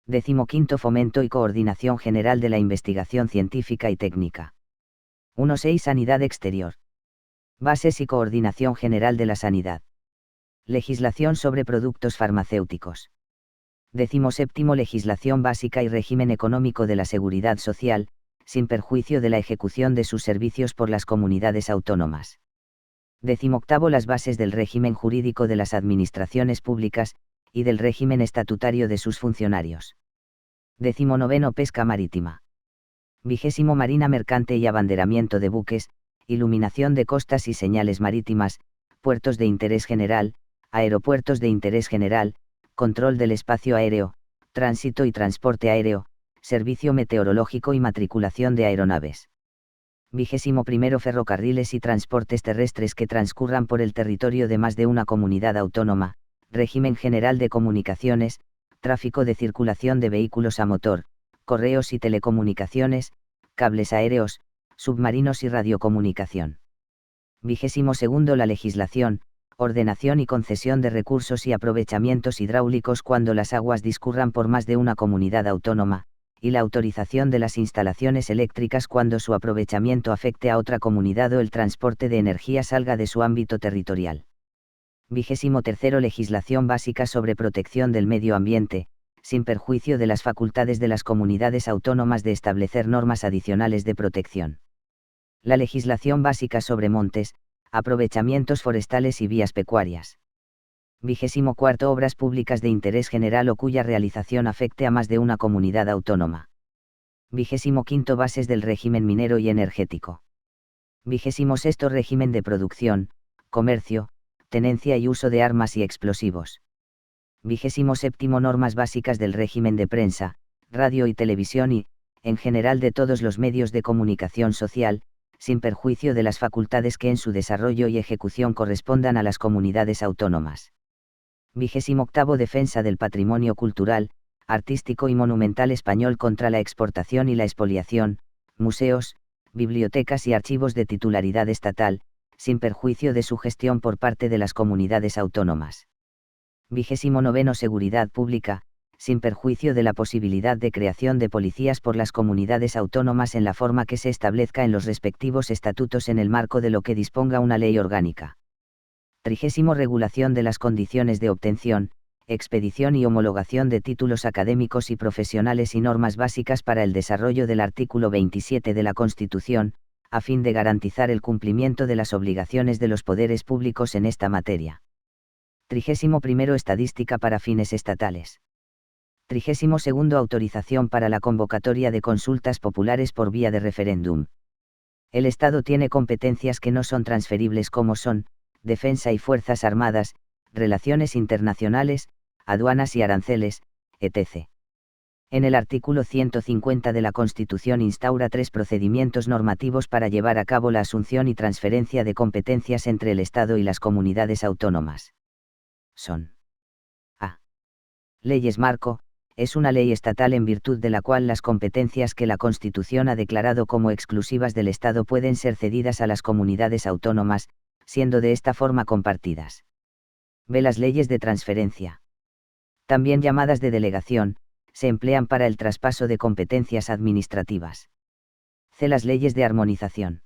Décimo quinto, fomento y coordinación general de la investigación científica y técnica. 1.6, sanidad exterior. Bases y coordinación general de la sanidad. Legislación sobre productos farmacéuticos. Décimo séptimo, legislación básica y régimen económico de la seguridad social, sin perjuicio de la ejecución de sus servicios por las comunidades autónomas. Décimo octavo, las bases del régimen jurídico de las administraciones públicas, y del régimen estatutario de sus funcionarios. Décimo noveno, pesca marítima. Vigésimo, marina mercante y abanderamiento de buques, iluminación de costas y señales marítimas, puertos de interés general, aeropuertos de interés general, control del espacio aéreo, tránsito y transporte aéreo, servicio meteorológico y matriculación de aeronaves. Vigésimo primero, ferrocarriles y transportes terrestres que transcurran por el territorio de más de una comunidad autónoma, régimen general de comunicaciones, tráfico de circulación de vehículos a motor, correos y telecomunicaciones, cables aéreos, submarinos y radiocomunicación. Vigésimo segundo, la legislación, ordenación y concesión de recursos y aprovechamientos hidráulicos cuando las aguas discurran por más de una comunidad autónoma, y la autorización de las instalaciones eléctricas cuando su aprovechamiento afecte a otra comunidad o el transporte de energía salga de su ámbito territorial. Vigésimo tercero, legislación básica sobre protección del medio ambiente, sin perjuicio de las facultades de las comunidades autónomas de establecer normas adicionales de protección. La legislación básica sobre montes, aprovechamientos forestales y vías pecuarias. Vigésimo cuarto, obras públicas de interés general o cuya realización afecte a más de una comunidad autónoma. Vigésimo quinto, bases del régimen minero y energético. Vigésimo sexto, régimen de producción, comercio, tenencia y uso de armas y explosivos. Vigésimo séptimo, normas básicas del régimen de prensa, radio y televisión y, en general, de todos los medios de comunicación social, sin perjuicio de las facultades que en su desarrollo y ejecución correspondan a las comunidades autónomas. 28º Defensa del patrimonio cultural, artístico y monumental español contra la exportación y la expoliación, museos, bibliotecas y archivos de titularidad estatal, sin perjuicio de su gestión por parte de las comunidades autónomas. 29º Seguridad pública, sin perjuicio de la posibilidad de creación de policías por las comunidades autónomas en la forma que se establezca en los respectivos estatutos en el marco de lo que disponga una ley orgánica. 30º Regulación de las condiciones de obtención, expedición y homologación de títulos académicos y profesionales y normas básicas para el desarrollo del artículo 27 de la Constitución, a fin de garantizar el cumplimiento de las obligaciones de los poderes públicos en esta materia. 31º Estadística para fines estatales. 32º Autorización para la convocatoria de consultas populares por vía de referéndum. El Estado tiene competencias que no son transferibles como son, defensa y fuerzas armadas, relaciones internacionales, aduanas y aranceles, etc. En el artículo 150 de la Constitución instaura 3 procedimientos normativos para llevar a cabo la asunción y transferencia de competencias entre el Estado y las comunidades autónomas. Son: a. Leyes marco. Es una ley estatal en virtud de la cual las competencias que la Constitución ha declarado como exclusivas del Estado pueden ser cedidas a las comunidades autónomas, siendo de esta forma compartidas. B. Las leyes de transferencia, también llamadas de delegación, se emplean para el traspaso de competencias administrativas. C. Las leyes de armonización.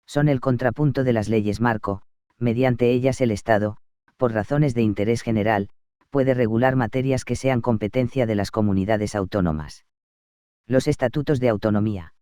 Son el contrapunto de las leyes marco, mediante ellas el Estado, por razones de interés general, puede regular materias que sean competencia de las comunidades autónomas. Los estatutos de autonomía.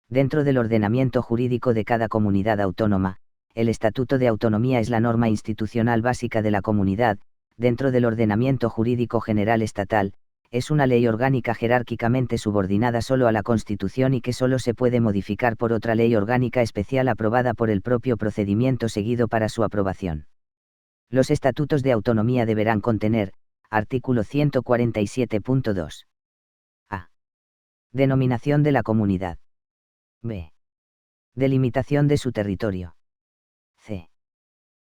Dentro del ordenamiento jurídico de cada comunidad autónoma, el Estatuto de Autonomía es la norma institucional básica de la comunidad. Dentro del ordenamiento jurídico general estatal, es una ley orgánica jerárquicamente subordinada solo a la Constitución y que solo se puede modificar por otra ley orgánica especial aprobada por el propio procedimiento seguido para su aprobación. Los estatutos de autonomía deberán contener, artículo 147.2. A. Denominación de la comunidad. B. Delimitación de su territorio. C.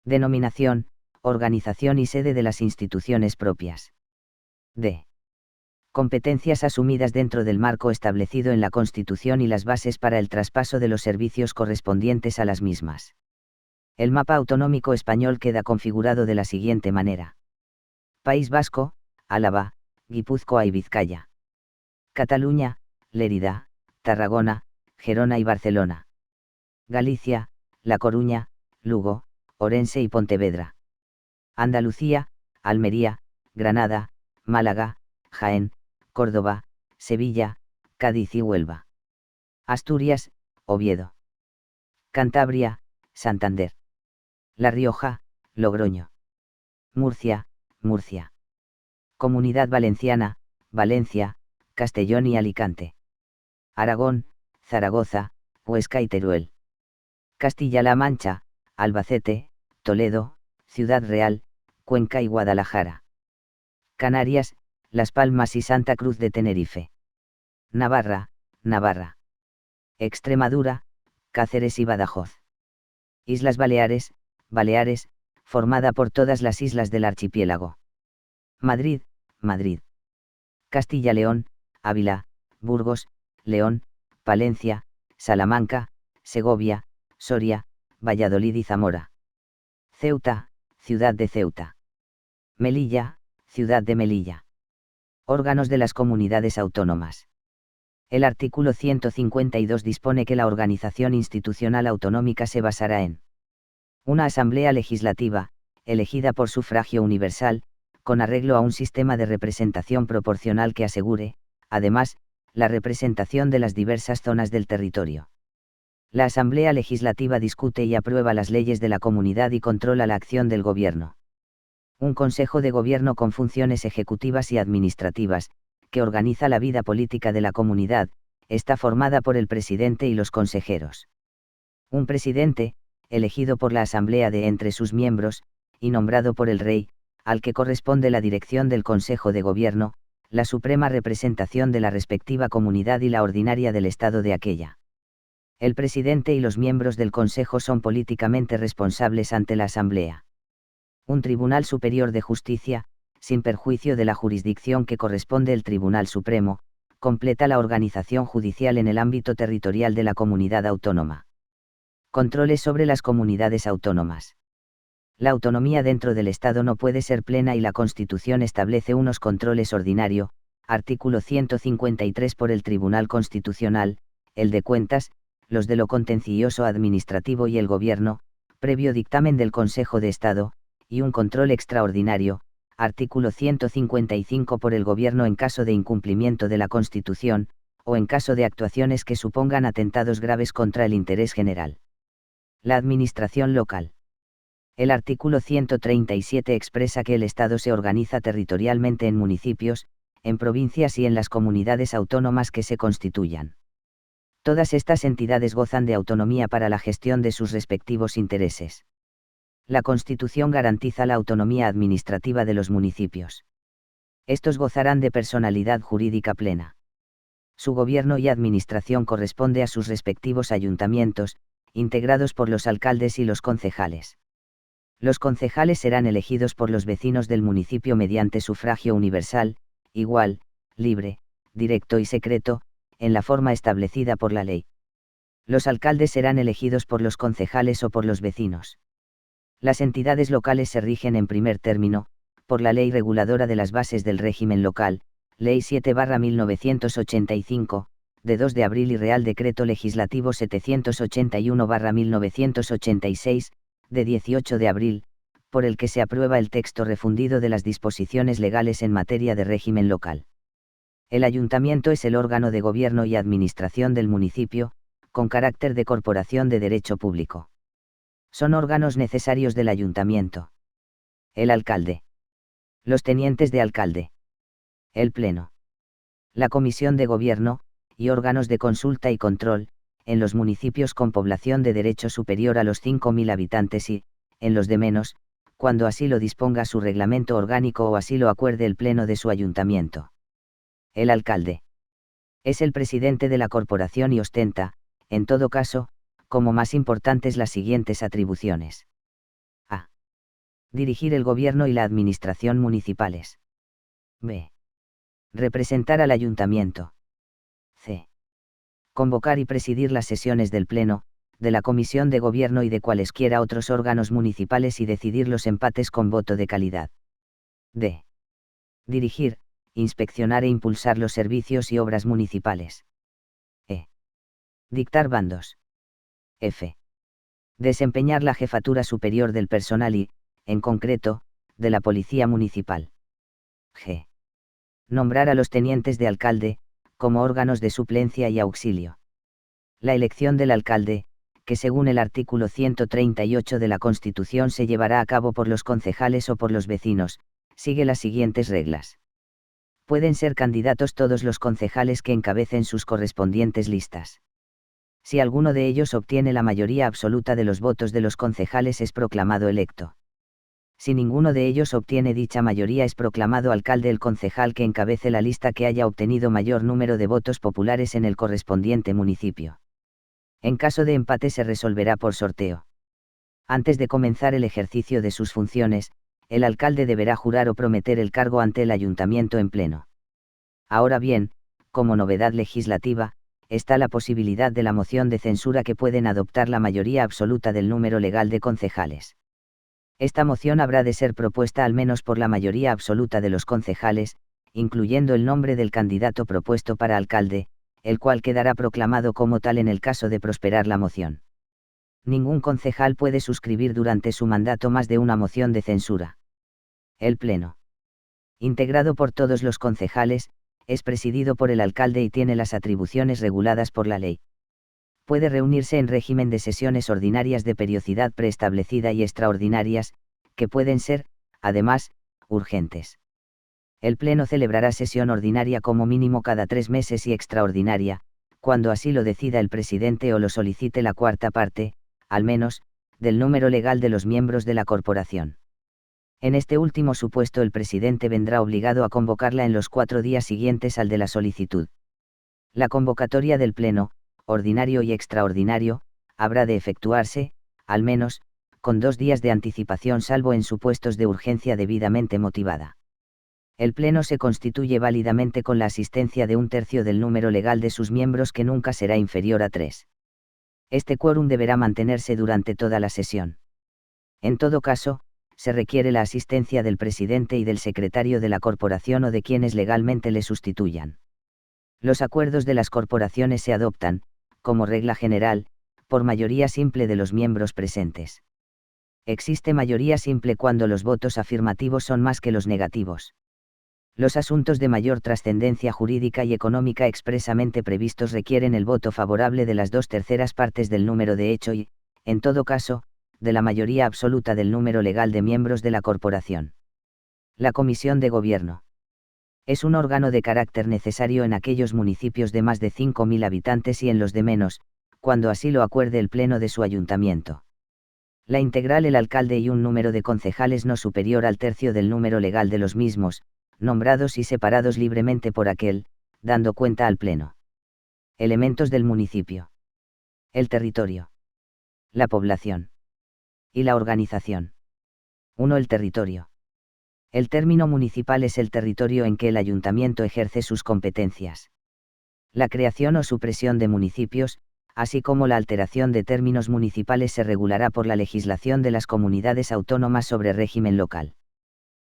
Denominación, organización y sede de las instituciones propias. D. Competencias asumidas dentro del marco establecido en la Constitución y las bases para el traspaso de los servicios correspondientes a las mismas. El mapa autonómico español queda configurado de la siguiente manera: País Vasco, Álava, Guipúzcoa y Vizcaya. Cataluña, Lérida, Tarragona, Gerona y Barcelona. Galicia, La Coruña, Lugo, Orense y Pontevedra. Andalucía, Almería, Granada, Málaga, Jaén, Córdoba, Sevilla, Cádiz y Huelva. Asturias, Oviedo. Cantabria, Santander. La Rioja, Logroño. Murcia, Murcia. Comunidad Valenciana, Valencia, Castellón y Alicante. Aragón, Zaragoza, Huesca y Teruel. Castilla-La Mancha, Albacete, Toledo, Ciudad Real, Cuenca y Guadalajara. Canarias, Las Palmas y Santa Cruz de Tenerife. Navarra, Navarra. Extremadura, Cáceres y Badajoz. Islas Baleares, Baleares, formada por todas las islas del archipiélago. Madrid, Madrid. Castilla-León, Ávila, Burgos, León, Palencia, Salamanca, Segovia, Soria, Valladolid y Zamora. Ceuta, Ciudad de Ceuta. Melilla, Ciudad de Melilla. Órganos de las comunidades autónomas. El artículo 152 dispone que la organización institucional autonómica se basará en una asamblea legislativa, elegida por sufragio universal, con arreglo a un sistema de representación proporcional que asegure, además, la representación de las diversas zonas del territorio. La Asamblea Legislativa discute y aprueba las leyes de la comunidad y controla la acción del Gobierno. Un Consejo de Gobierno con funciones ejecutivas y administrativas, que organiza la vida política de la comunidad, está formada por el presidente y los consejeros. Un presidente, elegido por la Asamblea de entre sus miembros, y nombrado por el Rey, al que corresponde la dirección del Consejo de Gobierno, la suprema representación de la respectiva comunidad y la ordinaria del Estado de aquella. El presidente y los miembros del Consejo son políticamente responsables ante la Asamblea. Un Tribunal Superior de Justicia, sin perjuicio de la jurisdicción que corresponde el Tribunal Supremo, completa la organización judicial en el ámbito territorial de la comunidad autónoma. Controles sobre las comunidades autónomas. La autonomía dentro del Estado no puede ser plena y la Constitución establece unos controles ordinario, artículo 153 por el Tribunal Constitucional, el de Cuentas, los de lo contencioso administrativo y el Gobierno, previo dictamen del Consejo de Estado, y un control extraordinario, artículo 155 por el Gobierno en caso de incumplimiento de la Constitución, o en caso de actuaciones que supongan atentados graves contra el interés general. La administración local. El artículo 137 expresa que el Estado se organiza territorialmente en municipios, en provincias y en las comunidades autónomas que se constituyan. Todas estas entidades gozan de autonomía para la gestión de sus respectivos intereses. La Constitución garantiza la autonomía administrativa de los municipios. Estos gozarán de personalidad jurídica plena. Su gobierno y administración corresponde a sus respectivos ayuntamientos, integrados por los alcaldes y los concejales. Los concejales serán elegidos por los vecinos del municipio mediante sufragio universal, igual, libre, directo y secreto, en la forma establecida por la ley. Los alcaldes serán elegidos por los concejales o por los vecinos. Las entidades locales se rigen en primer término, por la Ley Reguladora de las Bases del Régimen Local, Ley 7/1985, de 2 de abril y Real Decreto Legislativo 781/1986, de 18 de abril, por el que se aprueba el texto refundido de las disposiciones legales en materia de régimen local. El ayuntamiento es el órgano de gobierno y administración del municipio, con carácter de corporación de derecho público. Son órganos necesarios del ayuntamiento: el alcalde, los tenientes de alcalde, el pleno, la comisión de gobierno, y órganos de consulta y control, en los municipios con población de derecho superior a los 5.000 habitantes y, en los de menos, cuando así lo disponga su reglamento orgánico o así lo acuerde el pleno de su ayuntamiento. El alcalde es el presidente de la corporación y ostenta, en todo caso, como más importantes las siguientes atribuciones. A. Dirigir el gobierno y la administración municipales. B. Representar al ayuntamiento. C. Convocar y presidir las sesiones del Pleno, de la Comisión de Gobierno y de cualesquiera otros órganos municipales y decidir los empates con voto de calidad. D. Dirigir, inspeccionar e impulsar los servicios y obras municipales. E. Dictar bandos. F. Desempeñar la jefatura superior del personal y, en concreto, de la Policía Municipal. G. Nombrar a los tenientes de alcalde, como órganos de suplencia y auxilio. La elección del alcalde, que según el artículo 138 de la Constitución se llevará a cabo por los concejales o por los vecinos, sigue las siguientes reglas. Pueden ser candidatos todos los concejales que encabecen sus correspondientes listas. Si alguno de ellos obtiene la mayoría absoluta de los votos de los concejales es proclamado electo. Si ninguno de ellos obtiene dicha mayoría es proclamado alcalde el concejal que encabece la lista que haya obtenido mayor número de votos populares en el correspondiente municipio. En caso de empate se resolverá por sorteo. Antes de comenzar el ejercicio de sus funciones, el alcalde deberá jurar o prometer el cargo ante el ayuntamiento en pleno. Ahora bien, como novedad legislativa, está la posibilidad de la moción de censura que pueden adoptar la mayoría absoluta del número legal de concejales. Esta moción habrá de ser propuesta al menos por la mayoría absoluta de los concejales, incluyendo el nombre del candidato propuesto para alcalde, el cual quedará proclamado como tal en el caso de prosperar la moción. Ningún concejal puede suscribir durante su mandato más de una moción de censura. El Pleno, integrado por todos los concejales, es presidido por el alcalde y tiene las atribuciones reguladas por la ley. Puede reunirse en régimen de sesiones ordinarias de periodicidad preestablecida y extraordinarias, que pueden ser, además, urgentes. El Pleno celebrará sesión ordinaria como mínimo cada 3 meses y extraordinaria, cuando así lo decida el presidente o lo solicite la cuarta parte, al menos, del número legal de los miembros de la corporación. En este último supuesto el presidente vendrá obligado a convocarla en los 4 días siguientes al de la solicitud. La convocatoria del Pleno, ordinario y extraordinario, habrá de efectuarse, al menos, con 2 días de anticipación salvo en supuestos de urgencia debidamente motivada. El Pleno se constituye válidamente con la asistencia de 1/3 del número legal de sus miembros, que nunca será inferior a 3. Este quórum deberá mantenerse durante toda la sesión. En todo caso, se requiere la asistencia del presidente y del secretario de la corporación o de quienes legalmente le sustituyan. Los acuerdos de las corporaciones se adoptan, como regla general, por mayoría simple de los miembros presentes. Existe mayoría simple cuando los votos afirmativos son más que los negativos. Los asuntos de mayor trascendencia jurídica y económica expresamente previstos requieren el voto favorable de las 2/3 partes del número de hecho y, en todo caso, de la mayoría absoluta del número legal de miembros de la corporación. La Comisión de Gobierno es un órgano de carácter necesario en aquellos municipios de más de 5.000 habitantes y en los de menos, cuando así lo acuerde el Pleno de su ayuntamiento. La integral el alcalde y un número de concejales no superior al tercio del número legal de los mismos, nombrados y separados libremente por aquel, dando cuenta al Pleno. Elementos del municipio. El territorio. La población. Y la organización. 1. El territorio. El término municipal es el territorio en que el ayuntamiento ejerce sus competencias. La creación o supresión de municipios, así como la alteración de términos municipales, se regulará por la legislación de las comunidades autónomas sobre régimen local.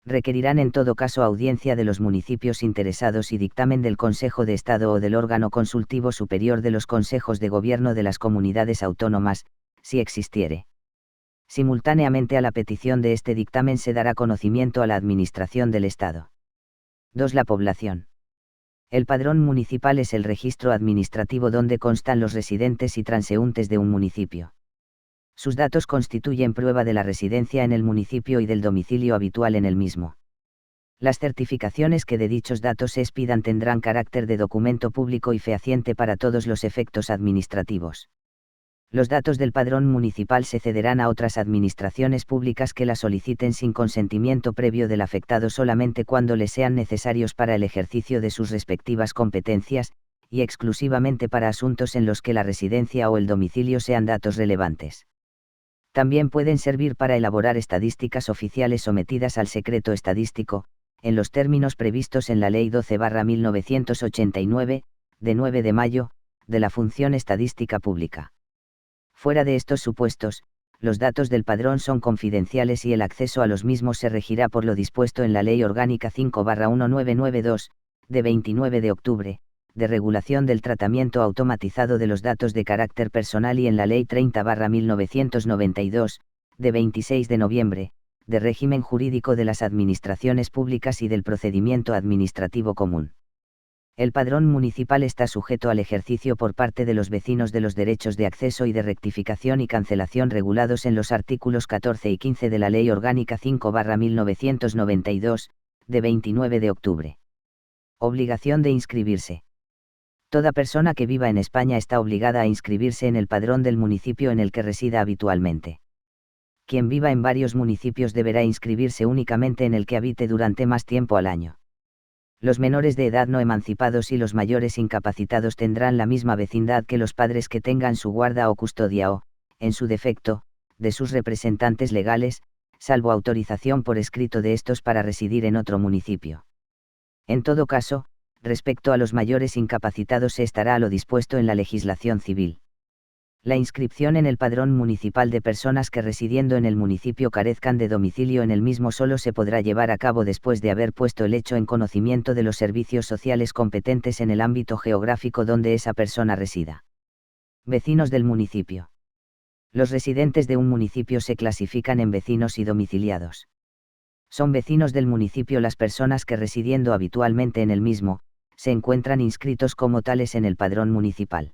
Requerirán en todo caso audiencia de los municipios interesados y dictamen del Consejo de Estado o del órgano consultivo superior de los consejos de gobierno de las comunidades autónomas, si existiere. Simultáneamente a la petición de este dictamen se dará conocimiento a la Administración del Estado. 2. La población. El padrón municipal es el registro administrativo donde constan los residentes y transeúntes de un municipio. Sus datos constituyen prueba de la residencia en el municipio y del domicilio habitual en el mismo. Las certificaciones que de dichos datos se expidan tendrán carácter de documento público y fehaciente para todos los efectos administrativos. Los datos del padrón municipal se cederán a otras administraciones públicas que la soliciten sin consentimiento previo del afectado solamente cuando les sean necesarios para el ejercicio de sus respectivas competencias, y exclusivamente para asuntos en los que la residencia o el domicilio sean datos relevantes. También pueden servir para elaborar estadísticas oficiales sometidas al secreto estadístico, en los términos previstos en la Ley 12/1989, de 9 de mayo, de la Función Estadística Pública. Fuera de estos supuestos, los datos del padrón son confidenciales y el acceso a los mismos se regirá por lo dispuesto en la Ley Orgánica 5/1992, de 29 de octubre, de regulación del tratamiento automatizado de los datos de carácter personal y en la Ley 30/1992, de 26 de noviembre, de régimen jurídico de las administraciones públicas y del procedimiento administrativo común. El padrón municipal está sujeto al ejercicio por parte de los vecinos de los derechos de acceso y de rectificación y cancelación regulados en los artículos 14 y 15 de la Ley Orgánica 5/1992, de 29 de octubre. Obligación de inscribirse. Toda persona que viva en España está obligada a inscribirse en el padrón del municipio en el que resida habitualmente. Quien viva en varios municipios deberá inscribirse únicamente en el que habite durante más tiempo al año. Los menores de edad no emancipados y los mayores incapacitados tendrán la misma vecindad que los padres que tengan su guarda o custodia o, en su defecto, de sus representantes legales, salvo autorización por escrito de estos para residir en otro municipio. En todo caso, respecto a los mayores incapacitados se estará a lo dispuesto en la legislación civil. La inscripción en el padrón municipal de personas que residiendo en el municipio carezcan de domicilio en el mismo solo se podrá llevar a cabo después de haber puesto el hecho en conocimiento de los servicios sociales competentes en el ámbito geográfico donde esa persona resida. Vecinos del municipio. Los residentes de un municipio se clasifican en vecinos y domiciliados. Son vecinos del municipio las personas que residiendo habitualmente en el mismo, se encuentran inscritos como tales en el padrón municipal.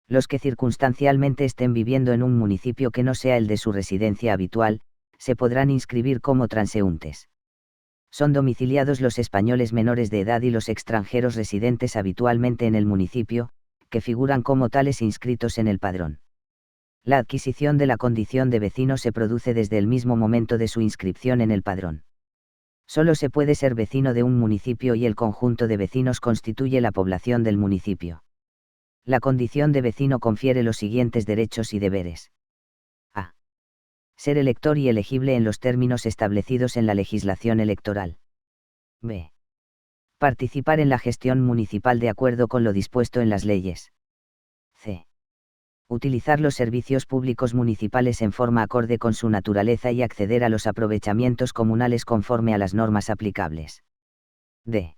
Los que circunstancialmente estén viviendo en un municipio que no sea el de su residencia habitual, se podrán inscribir como transeúntes. Son domiciliados los españoles menores de edad y los extranjeros residentes habitualmente en el municipio, que figuran como tales inscritos en el padrón. La adquisición de la condición de vecino se produce desde el mismo momento de su inscripción en el padrón. Solo se puede ser vecino de un municipio y el conjunto de vecinos constituye la población del municipio. La condición de vecino confiere los siguientes derechos y deberes. A. Ser elector y elegible en los términos establecidos en la legislación electoral. B. Participar en la gestión municipal de acuerdo con lo dispuesto en las leyes. C. Utilizar los servicios públicos municipales en forma acorde con su naturaleza y acceder a los aprovechamientos comunales conforme a las normas aplicables. D.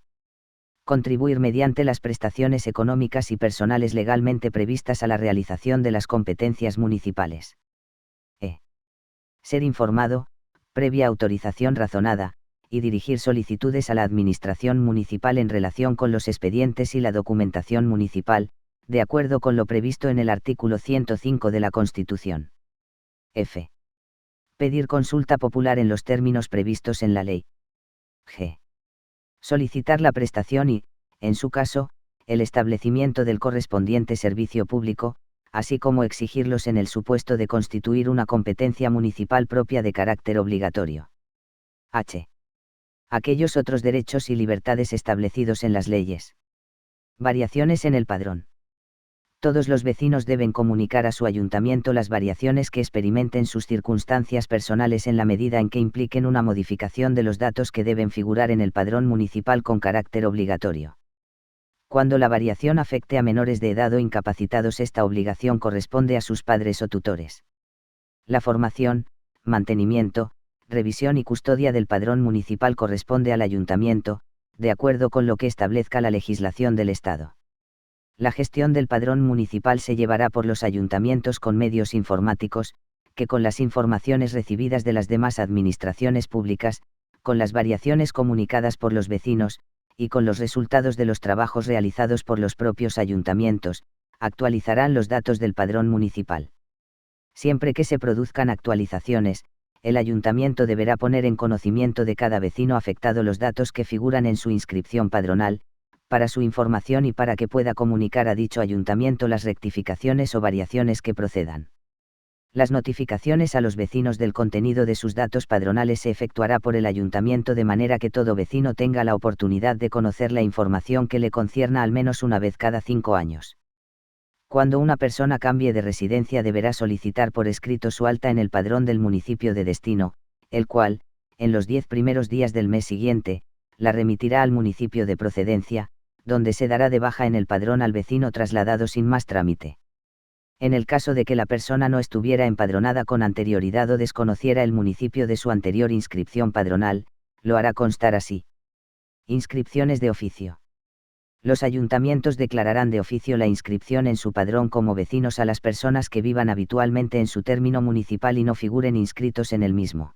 Contribuir mediante las prestaciones económicas y personales legalmente previstas a la realización de las competencias municipales. E. Ser informado, previa autorización razonada, y dirigir solicitudes a la Administración municipal en relación con los expedientes y la documentación municipal, de acuerdo con lo previsto en el artículo 105 de la Constitución. F. Pedir consulta popular en los términos previstos en la ley. G. Solicitar la prestación y, en su caso, el establecimiento del correspondiente servicio público, así como exigirlos en el supuesto de constituir una competencia municipal propia de carácter obligatorio. H. Aquellos otros derechos y libertades establecidos en las leyes. Variaciones en el padrón. Todos los vecinos deben comunicar a su ayuntamiento las variaciones que experimenten sus circunstancias personales en la medida en que impliquen una modificación de los datos que deben figurar en el padrón municipal con carácter obligatorio. Cuando la variación afecte a menores de edad o incapacitados, esta obligación corresponde a sus padres o tutores. La formación, mantenimiento, revisión y custodia del padrón municipal corresponde al ayuntamiento, de acuerdo con lo que establezca la legislación del Estado. La gestión del padrón municipal se llevará por los ayuntamientos con medios informáticos, que con las informaciones recibidas de las demás administraciones públicas, con las variaciones comunicadas por los vecinos, y con los resultados de los trabajos realizados por los propios ayuntamientos, actualizarán los datos del padrón municipal. Siempre que se produzcan actualizaciones, el ayuntamiento deberá poner en conocimiento de cada vecino afectado los datos que figuran en su inscripción padronal, para su información y para que pueda comunicar a dicho ayuntamiento las rectificaciones o variaciones que procedan. Las notificaciones a los vecinos del contenido de sus datos padronales se efectuará por el ayuntamiento de manera que todo vecino tenga la oportunidad de conocer la información que le concierna al menos una vez cada 5 años. Cuando una persona cambie de residencia deberá solicitar por escrito su alta en el padrón del municipio de destino, el cual, en los 10 primeros días del mes siguiente, la remitirá al municipio de procedencia, donde se dará de baja en el padrón al vecino trasladado sin más trámite. En el caso de que la persona no estuviera empadronada con anterioridad o desconociera el municipio de su anterior inscripción padronal, lo hará constar así. Inscripciones de oficio. Los ayuntamientos declararán de oficio la inscripción en su padrón como vecinos a las personas que vivan habitualmente en su término municipal y no figuren inscritos en el mismo.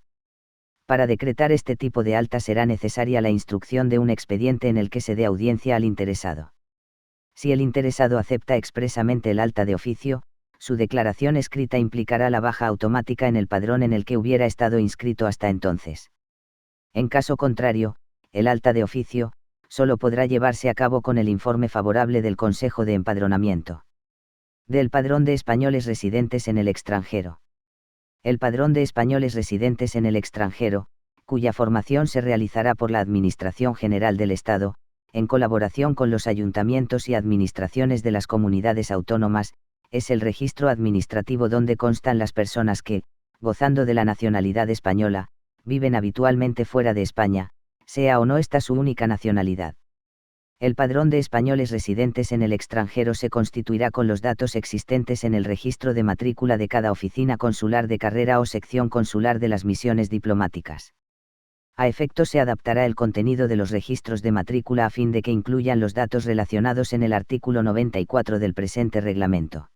Para decretar este tipo de alta será necesaria la instrucción de un expediente en el que se dé audiencia al interesado. Si el interesado acepta expresamente el alta de oficio, su declaración escrita implicará la baja automática en el padrón en el que hubiera estado inscrito hasta entonces. En caso contrario, el alta de oficio solo podrá llevarse a cabo con el informe favorable del Consejo de Empadronamiento. Del Padrón de Españoles residentes en el extranjero. El Padrón de Españoles residentes en el extranjero, cuya formación se realizará por la Administración General del Estado, en colaboración con los ayuntamientos y administraciones de las comunidades autónomas, es el registro administrativo donde constan las personas que, gozando de la nacionalidad española, viven habitualmente fuera de España, sea o no esta su única nacionalidad. El padrón de españoles residentes en el extranjero se constituirá con los datos existentes en el registro de matrícula de cada oficina consular de carrera o sección consular de las misiones diplomáticas. A efecto se adaptará el contenido de los registros de matrícula a fin de que incluyan los datos relacionados en el artículo 94 del presente reglamento.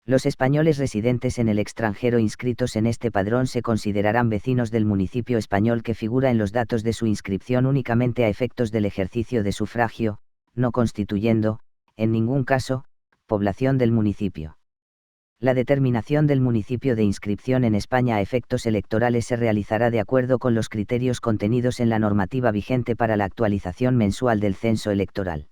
Los españoles residentes en el extranjero inscritos en este padrón se considerarán vecinos del municipio español que figura en los datos de su inscripción únicamente a efectos del ejercicio de sufragio, no constituyendo, en ningún caso, población del municipio. La determinación del municipio de inscripción en España a efectos electorales se realizará de acuerdo con los criterios contenidos en la normativa vigente para la actualización mensual del censo electoral.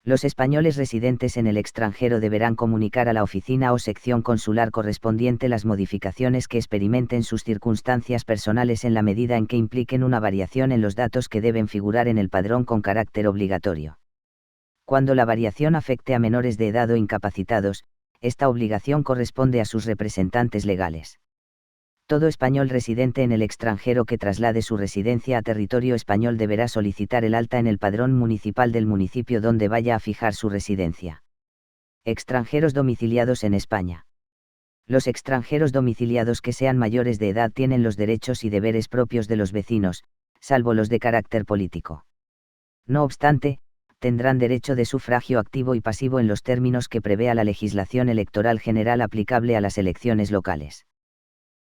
Los españoles residentes en el extranjero deberán comunicar a la oficina o sección consular correspondiente las modificaciones que experimenten sus circunstancias personales en la medida en que impliquen una variación en los datos que deben figurar en el padrón con carácter obligatorio. Cuando la variación afecte a menores de edad o incapacitados, esta obligación corresponde a sus representantes legales. Todo español residente en el extranjero que traslade su residencia a territorio español deberá solicitar el alta en el padrón municipal del municipio donde vaya a fijar su residencia. Extranjeros domiciliados en España. Los extranjeros domiciliados que sean mayores de edad tienen los derechos y deberes propios de los vecinos, salvo los de carácter político. No obstante, tendrán derecho de sufragio activo y pasivo en los términos que prevea la legislación electoral general aplicable a las elecciones locales.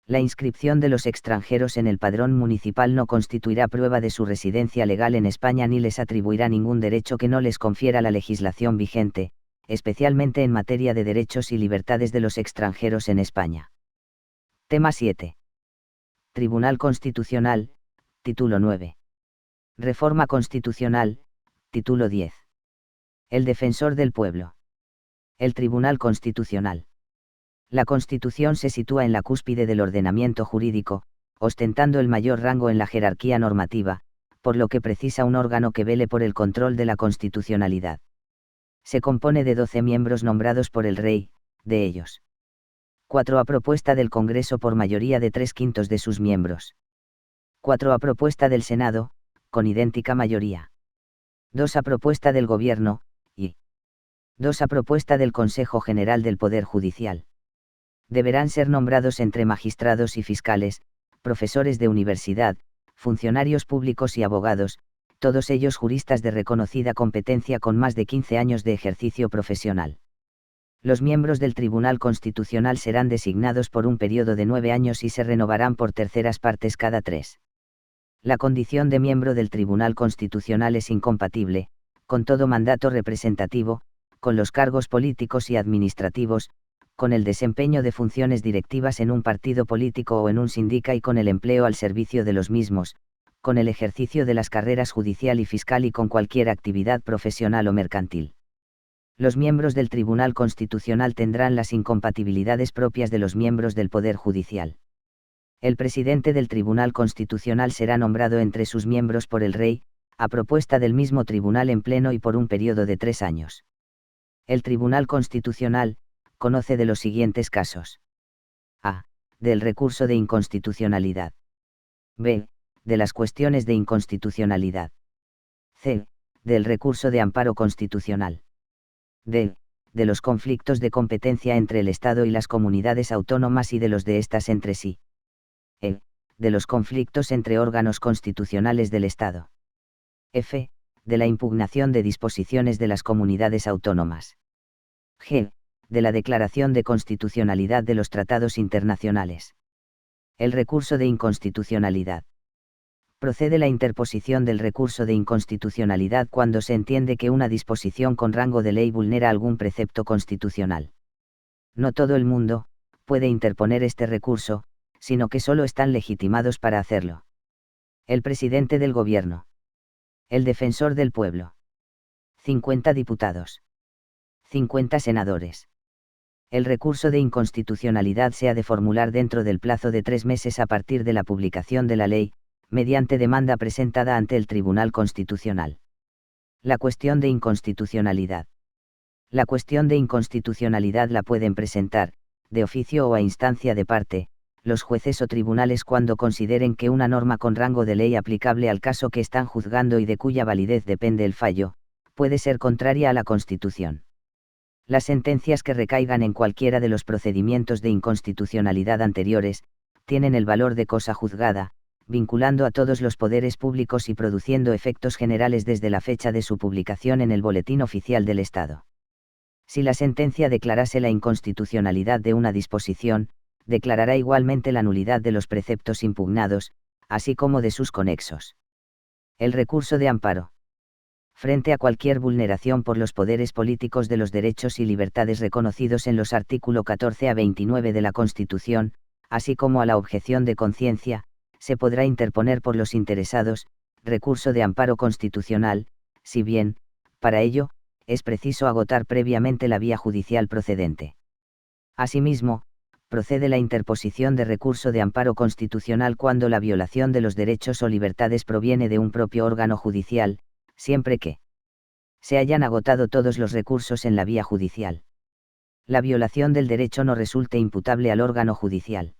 La inscripción de los extranjeros en el padrón municipal no constituirá prueba de su residencia legal en España ni les atribuirá ningún derecho que no les confiera la legislación vigente, especialmente en materia de derechos y libertades de los extranjeros en España. Tema 7. Tribunal Constitucional, Título 9. Reforma Constitucional, Título 10. El Defensor del Pueblo. El Tribunal Constitucional. La Constitución se sitúa en la cúspide del ordenamiento jurídico, ostentando el mayor rango en la jerarquía normativa, por lo que precisa un órgano que vele por el control de la constitucionalidad. Se compone de 12 miembros nombrados por el Rey, de ellos 4 a propuesta del Congreso por mayoría de 3/5 de sus miembros. 4 a propuesta del Senado, con idéntica mayoría. 2 a propuesta del Gobierno, y 2 a propuesta del Consejo General del Poder Judicial. Deberán ser nombrados entre magistrados y fiscales, profesores de universidad, funcionarios públicos y abogados, todos ellos juristas de reconocida competencia con más de 15 años de ejercicio profesional. Los miembros del Tribunal Constitucional serán designados por un periodo de 9 años y se renovarán por terceras partes cada 3. La condición de miembro del Tribunal Constitucional es incompatible, con todo mandato representativo, con los cargos políticos y administrativos, con el desempeño de funciones directivas en un partido político o en un sindica y con el empleo al servicio de los mismos, con el ejercicio de las carreras judicial y fiscal y con cualquier actividad profesional o mercantil. Los miembros del Tribunal Constitucional tendrán las incompatibilidades propias de los miembros del Poder Judicial. El presidente del Tribunal Constitucional será nombrado entre sus miembros por el Rey, a propuesta del mismo tribunal en pleno y por un periodo de 3 años. El Tribunal Constitucional conoce de los siguientes casos. A. Del recurso de inconstitucionalidad. B. De las cuestiones de inconstitucionalidad. C. Del recurso de amparo constitucional. D. De los conflictos de competencia entre el Estado y las comunidades autónomas y de los de éstas entre sí. E. De los conflictos entre órganos constitucionales del Estado. F. De la impugnación de disposiciones de las comunidades autónomas. G. De la declaración de constitucionalidad de los tratados internacionales. El recurso de inconstitucionalidad. Procede la interposición del recurso de inconstitucionalidad cuando se entiende que una disposición con rango de ley vulnera algún precepto constitucional. No todo el mundo puede interponer este recurso, sino que solo están legitimados para hacerlo. El presidente del Gobierno. El defensor del pueblo. 50 diputados. 50 senadores. El recurso de inconstitucionalidad se ha de formular dentro del plazo de 3 meses a partir de la publicación de la ley, mediante demanda presentada ante el Tribunal Constitucional. La cuestión de inconstitucionalidad. La cuestión de inconstitucionalidad la pueden presentar, de oficio o a instancia de parte, los jueces o tribunales cuando consideren que una norma con rango de ley aplicable al caso que están juzgando y de cuya validez depende el fallo, puede ser contraria a la Constitución. Las sentencias que recaigan en cualquiera de los procedimientos de inconstitucionalidad anteriores, tienen el valor de cosa juzgada, vinculando a todos los poderes públicos y produciendo efectos generales desde la fecha de su publicación en el Boletín Oficial del Estado. Si la sentencia declarase la inconstitucionalidad de una disposición, declarará igualmente la nulidad de los preceptos impugnados, así como de sus conexos. El recurso de amparo. Frente a cualquier vulneración por los poderes políticos de los derechos y libertades reconocidos en los artículos 14 a 29 de la Constitución, así como a la objeción de conciencia, se podrá interponer por los interesados, recurso de amparo constitucional, si bien, para ello, es preciso agotar previamente la vía judicial procedente. Asimismo, procede la interposición de recurso de amparo constitucional cuando la violación de los derechos o libertades proviene de un propio órgano judicial, siempre que se hayan agotado todos los recursos en la vía judicial. La violación del derecho no resulte imputable al órgano judicial.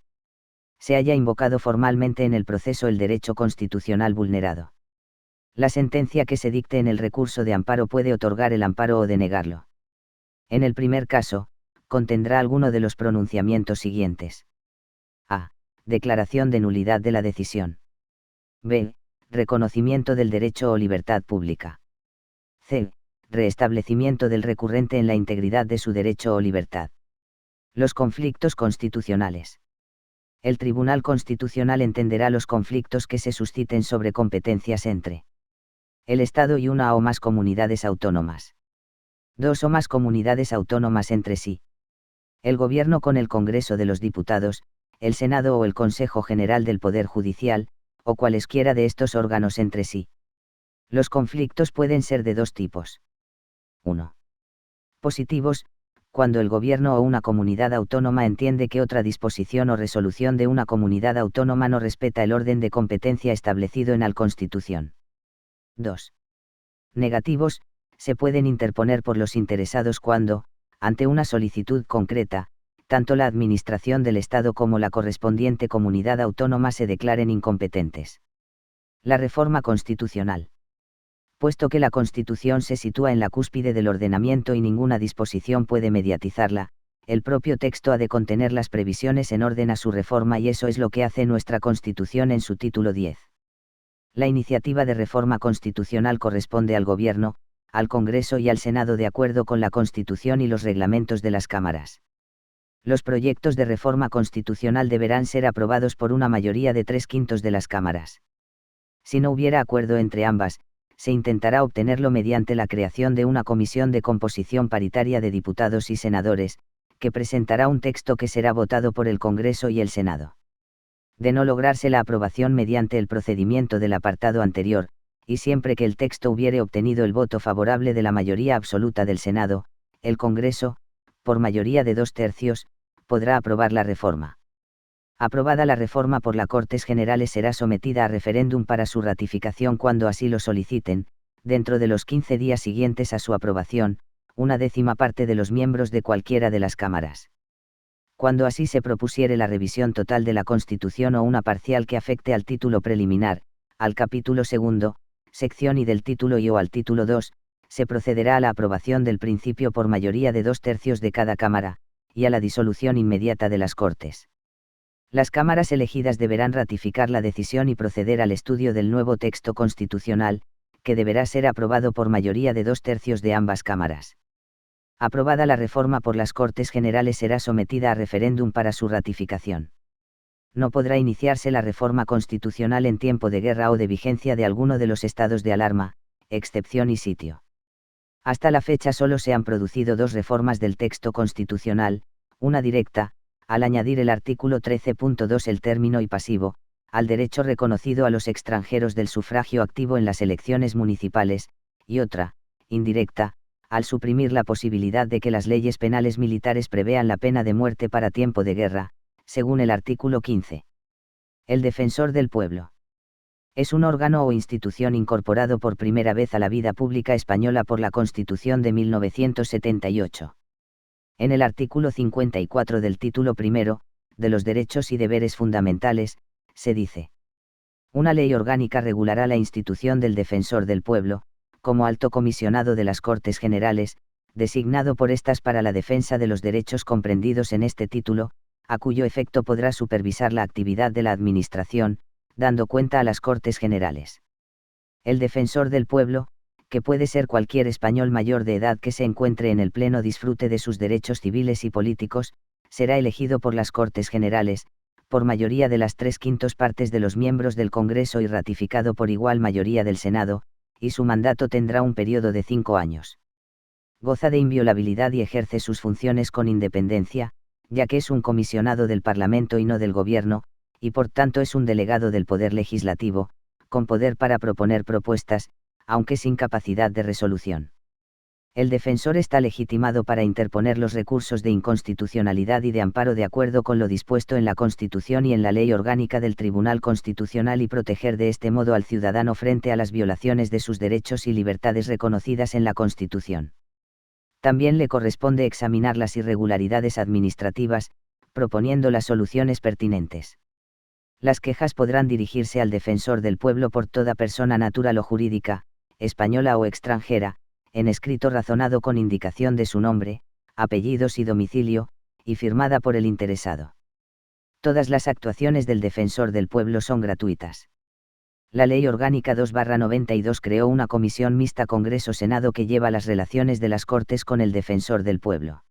se haya invocado formalmente en el proceso el derecho constitucional vulnerado. La sentencia que se dicte en el recurso de amparo puede otorgar el amparo o denegarlo. En el primer caso, contendrá alguno de los pronunciamientos siguientes. A. Declaración de nulidad de la decisión. B. Reconocimiento del derecho o libertad pública. C. Reestablecimiento del recurrente en la integridad de su derecho o libertad. Los conflictos constitucionales. El Tribunal Constitucional entenderá los conflictos que se susciten sobre competencias entre el Estado y una o más comunidades autónomas. Dos o más comunidades autónomas entre sí. El Gobierno con el Congreso de los Diputados, el Senado o el Consejo General del Poder Judicial, o cualesquiera de estos órganos entre sí. Los conflictos pueden ser de dos tipos. 1. Positivos, cuando el Gobierno o una comunidad autónoma entiende que otra disposición o resolución de una comunidad autónoma no respeta el orden de competencia establecido en la Constitución. 2. Negativos, se pueden interponer por los interesados cuando, ante una solicitud concreta, tanto la Administración del Estado como la correspondiente comunidad autónoma se declaren incompetentes. La reforma constitucional. Puesto que la Constitución se sitúa en la cúspide del ordenamiento y ninguna disposición puede mediatizarla, el propio texto ha de contener las previsiones en orden a su reforma y eso es lo que hace nuestra Constitución en su título 10. La iniciativa de reforma constitucional corresponde al Gobierno, al Congreso y al Senado de acuerdo con la Constitución y los reglamentos de las cámaras. Los proyectos de reforma constitucional deberán ser aprobados por una mayoría de 3/5 de las cámaras. Si no hubiera acuerdo entre ambas, se intentará obtenerlo mediante la creación de una comisión de composición paritaria de diputados y senadores, que presentará un texto que será votado por el Congreso y el Senado. De no lograrse la aprobación mediante el procedimiento del apartado anterior, y siempre que el texto hubiere obtenido el voto favorable de la mayoría absoluta del Senado, el Congreso, por mayoría de 2/3, podrá aprobar la reforma. Aprobada la reforma por las Cortes Generales será sometida a referéndum para su ratificación cuando así lo soliciten, dentro de los 15 días siguientes a su aprobación, 1/10 parte de los miembros de cualquiera de las cámaras. Cuando así se propusiere la revisión total de la Constitución o una parcial que afecte al título preliminar, al capítulo 2, sección y del título y o al título 2, se procederá a la aprobación del principio por mayoría de 2/3 de cada cámara, y a la disolución inmediata de las Cortes. Las cámaras elegidas deberán ratificar la decisión y proceder al estudio del nuevo texto constitucional, que deberá ser aprobado por mayoría de 2/3 de ambas cámaras. Aprobada la reforma por las Cortes Generales será sometida a referéndum para su ratificación. No podrá iniciarse la reforma constitucional en tiempo de guerra o de vigencia de alguno de los estados de alarma, excepción y sitio. Hasta la fecha solo se han producido dos reformas del texto constitucional, una directa, al añadir el artículo 13.2 el término y pasivo, al derecho reconocido a los extranjeros del sufragio activo en las elecciones municipales, y otra, indirecta, al suprimir la posibilidad de que las leyes penales militares prevean la pena de muerte para tiempo de guerra, según el artículo 15. El Defensor del Pueblo. Es un órgano o institución incorporado por primera vez a la vida pública española por la Constitución de 1978. En el artículo 54 del título primero, de los derechos y deberes fundamentales, se dice: una ley orgánica regulará la institución del Defensor del Pueblo, como alto comisionado de las Cortes Generales, designado por estas para la defensa de los derechos comprendidos en este título, a cuyo efecto podrá supervisar la actividad de la Administración, dando cuenta a las Cortes Generales. El Defensor del Pueblo, que puede ser cualquier español mayor de edad que se encuentre en el pleno disfrute de sus derechos civiles y políticos, será elegido por las Cortes Generales, por mayoría de las 3/5 partes de los miembros del Congreso y ratificado por igual mayoría del Senado, y su mandato tendrá un periodo de 5 años. Goza de inviolabilidad y ejerce sus funciones con independencia, ya que es un comisionado del Parlamento y no del Gobierno, y por tanto es un delegado del Poder Legislativo, con poder para proponer propuestas, aunque sin capacidad de resolución. El defensor está legitimado para interponer los recursos de inconstitucionalidad y de amparo de acuerdo con lo dispuesto en la Constitución y en la Ley Orgánica del Tribunal Constitucional y proteger de este modo al ciudadano frente a las violaciones de sus derechos y libertades reconocidas en la Constitución. También le corresponde examinar las irregularidades administrativas, proponiendo las soluciones pertinentes. Las quejas podrán dirigirse al Defensor del Pueblo por toda persona natural o jurídica, española o extranjera, en escrito razonado con indicación de su nombre, apellidos y domicilio, y firmada por el interesado. Todas las actuaciones del Defensor del Pueblo son gratuitas. La Ley Orgánica 2/92 creó una comisión mixta Congreso-Senado que lleva las relaciones de las Cortes con el Defensor del Pueblo.